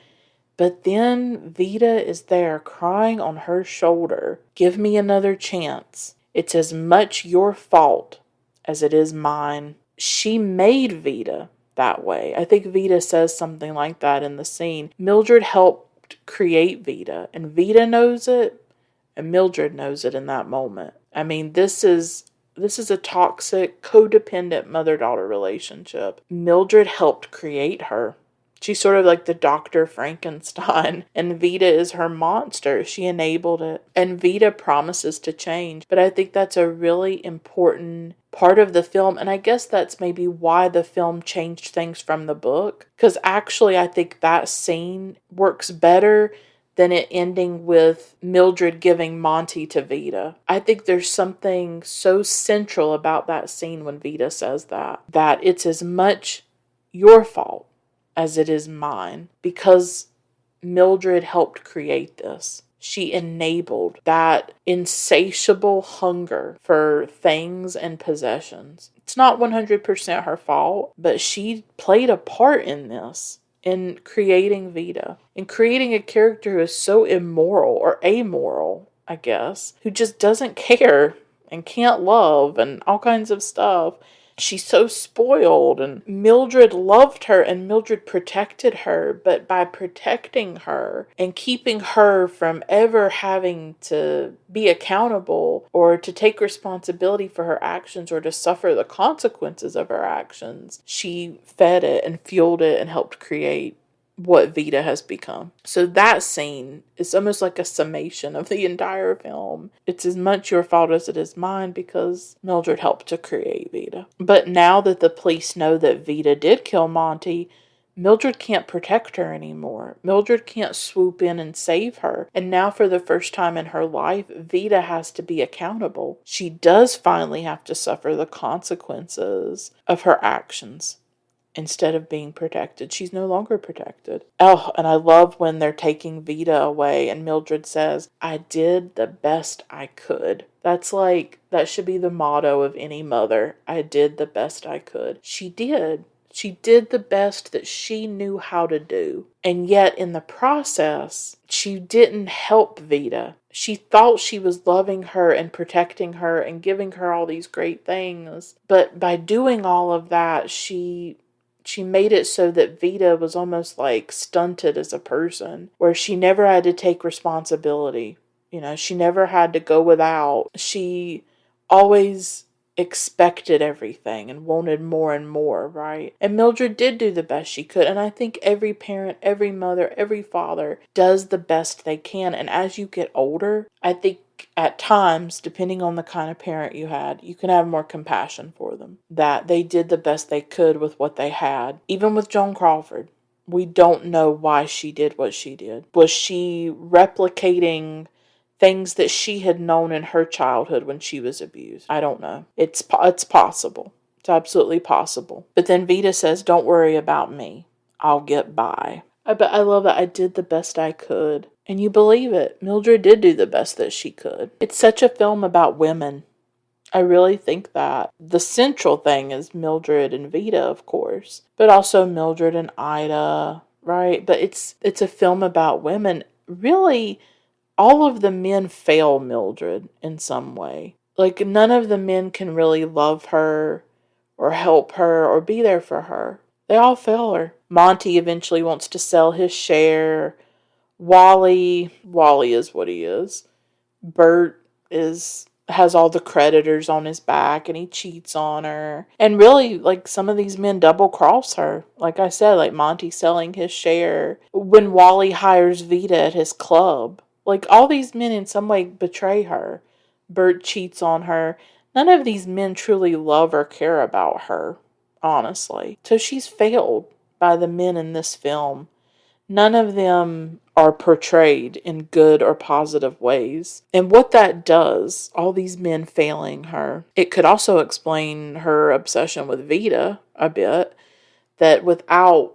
But then Veda is there crying on her shoulder. Give me another chance. It's as much your fault as it is mine. She made Veda that way. I think Veda says something like that in the scene. Mildred helped create Veda, and Veda knows it, and Mildred knows it in that moment. I mean, this is a toxic, codependent mother-daughter relationship. Mildred helped create her. She's sort of like the Dr. Frankenstein, and Veda is her monster. She enabled it, and Veda promises to change. But I think that's a really important part of the film, and I guess that's maybe why the film changed things from the book, because actually I think that scene works better than it ending with Mildred giving Monty to Veda. I think there's something so central about that scene when Veda says that it's as much your fault as it is mine, because Mildred helped create this. She enabled that insatiable hunger for things and possessions. It's not 100% her fault, but she played a part in this, in creating Veda, in creating a character who is so immoral or amoral, I guess, who just doesn't care and can't love and all kinds of stuff. She's so spoiled, and Mildred loved her and Mildred protected her, but by protecting her and keeping her from ever having to be accountable or to take responsibility for her actions or to suffer the consequences of her actions, she fed it and fueled it and helped create what Veda has become. So that scene is almost like a summation of the entire film. It's as much your fault as it is mine because Mildred helped to create Veda. But now that the police know that Veda did kill Monty, Mildred can't protect her anymore. Mildred can't swoop in and save her. And now for the first time in her life, Veda has to be accountable. She does finally have to suffer the consequences of her actions. Instead of being protected, she's no longer protected. Oh, and I love when they're taking Veda away and Mildred says, I did the best I could. That's like, that should be the motto of any mother. I did the best I could. She did. She did the best that she knew how to do. And yet in the process, she didn't help Veda. She thought she was loving her and protecting her and giving her all these great things. But by doing all of that, she she made it so that Veda was almost like stunted as a person, where she never had to take responsibility. She never had to go without. She always expected everything and wanted more and more, right? And Mildred did do the best she could. And I think every parent, every mother, every father does the best they can. And as you get older, I think at times, depending on the kind of parent you had, you can have more compassion for them. That they did the best they could with what they had. Even with Joan Crawford, we don't know why she did what she did. Was she replicating things that she had known in her childhood when she was abused? I don't know. It's possible. It's absolutely possible. But then Veda says, don't worry about me. I'll get by. But I love that. I did the best I could. And you believe it. Mildred did do the best that she could. It's such a film about women. I really think that the central thing is Mildred and Veda, of course, but also Mildred and Ida, right? But it's a film about women. Really, all of the men fail Mildred in some way. Like, none of the men can really love her or help her or be there for her. They all fail her. Monty eventually wants to sell his share. Wally is what he is. Bert has all the creditors on his back and he cheats on her. And really, like, some of these men double cross her. Like I said, like Monty selling his share. When Wally hires Veda at his club. Like, all these men in some way betray her. Bert cheats on her. None of these men truly love or care about her, honestly. So she's failed by the men in this film. None of them are portrayed in good or positive ways. And what that does, all these men failing her, it could also explain her obsession with Veda a bit, that without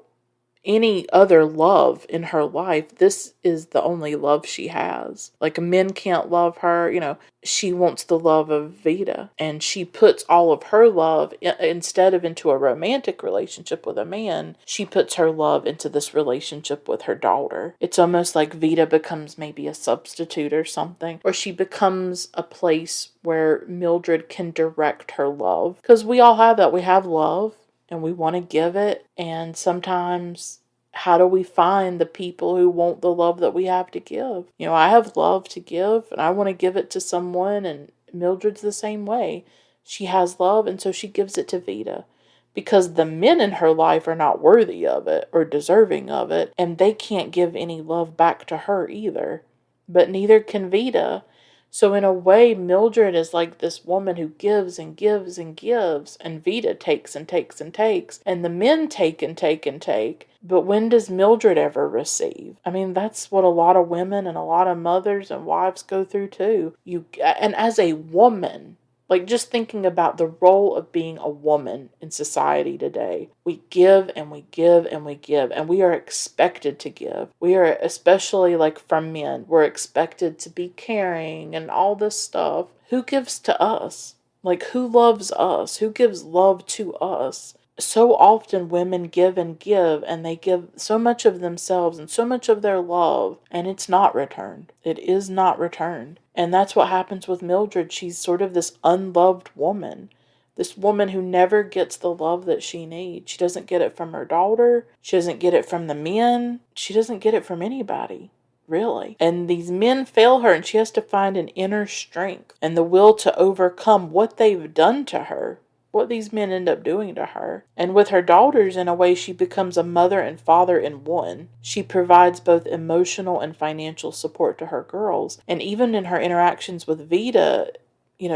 any other love in her life, this is the only love she has. Like, men can't love her. She wants the love of Veda, and she puts all of her love, instead of into a romantic relationship with a man, she puts her love into this relationship with her daughter. It's almost like Veda becomes maybe a substitute or something, or she becomes a place where Mildred can direct her love. Because we all have that. We have love, and we want to give it, and sometimes, how do we find the people who want the love that we have to give? I have love to give, and I want to give it to someone, and Mildred's the same way. She has love, and so she gives it to Veda, because the men in her life are not worthy of it or deserving of it, and they can't give any love back to her either. But neither can Veda. So in a way, Mildred is like this woman who gives and gives and gives, and Veda takes and takes and takes, and the men take and take and take. But when does Mildred ever receive? I mean, that's what a lot of women and a lot of mothers and wives go through too. And as a woman, like, just thinking about the role of being a woman in society today. We give and we give and we give, and we are expected to give. We are, especially like from men, we're expected to be caring and all this stuff. Who gives to us? Like, who loves us? Who gives love to us? So often women give, and they give so much of themselves and so much of their love, and it's not returned. It is not returned. And that's what happens with Mildred. She's sort of this unloved woman. This woman who never gets the love that she needs. She doesn't get it from her daughter. She doesn't get it from the men. She doesn't get it from anybody, really. And these men fail her, and she has to find an inner strength and the will to overcome what they've done to her. What these men end up doing to her. And with her daughters, in a way, she becomes a mother and father in one. She provides both emotional and financial support to her girls. And even in her interactions with Veda,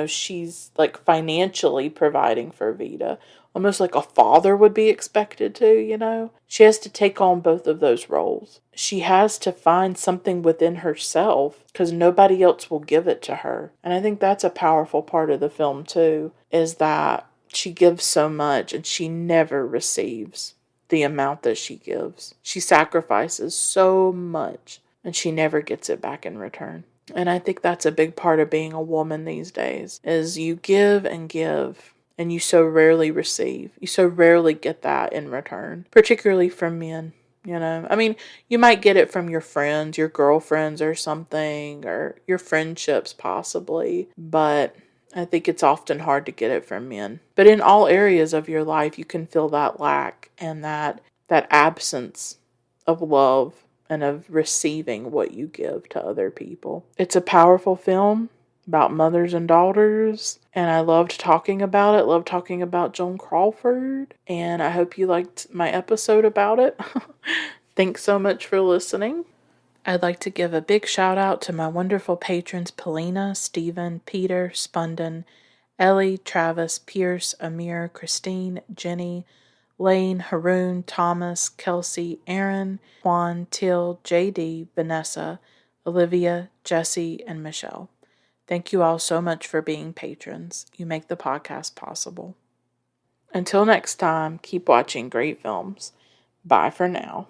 she's like financially providing for Veda. Almost like a father would be expected to. She has to take on both of those roles. She has to find something within herself because nobody else will give it to her. And I think that's a powerful part of the film too, is that she gives so much and she never receives the amount that she gives. She sacrifices so much and she never gets it back in return. And I think that's a big part of being a woman these days, is you give and you so rarely receive. You so rarely get that in return, particularly from men. I mean, you might get it from your friends, your girlfriends or something, or your friendships possibly, but I think it's often hard to get it from men. But in all areas of your life, you can feel that lack and that absence of love and of receiving what you give to other people. It's a powerful film about mothers and daughters, and I loved talking about it. Loved talking about Joan Crawford, and I hope you liked my episode about it. Thanks so much for listening. I'd like to give a big shout out to my wonderful patrons Polina, Stephen, Peter, Spunden, Ellie, Travis, Pierce, Amir, Christine, Jenny, Lane, Haroon, Thomas, Kelsey, Aaron, Juan, Till, JD, Vanessa, Olivia, Jesse, and Michelle. Thank you all so much for being patrons. You make the podcast possible. Until next time, keep watching great films. Bye for now.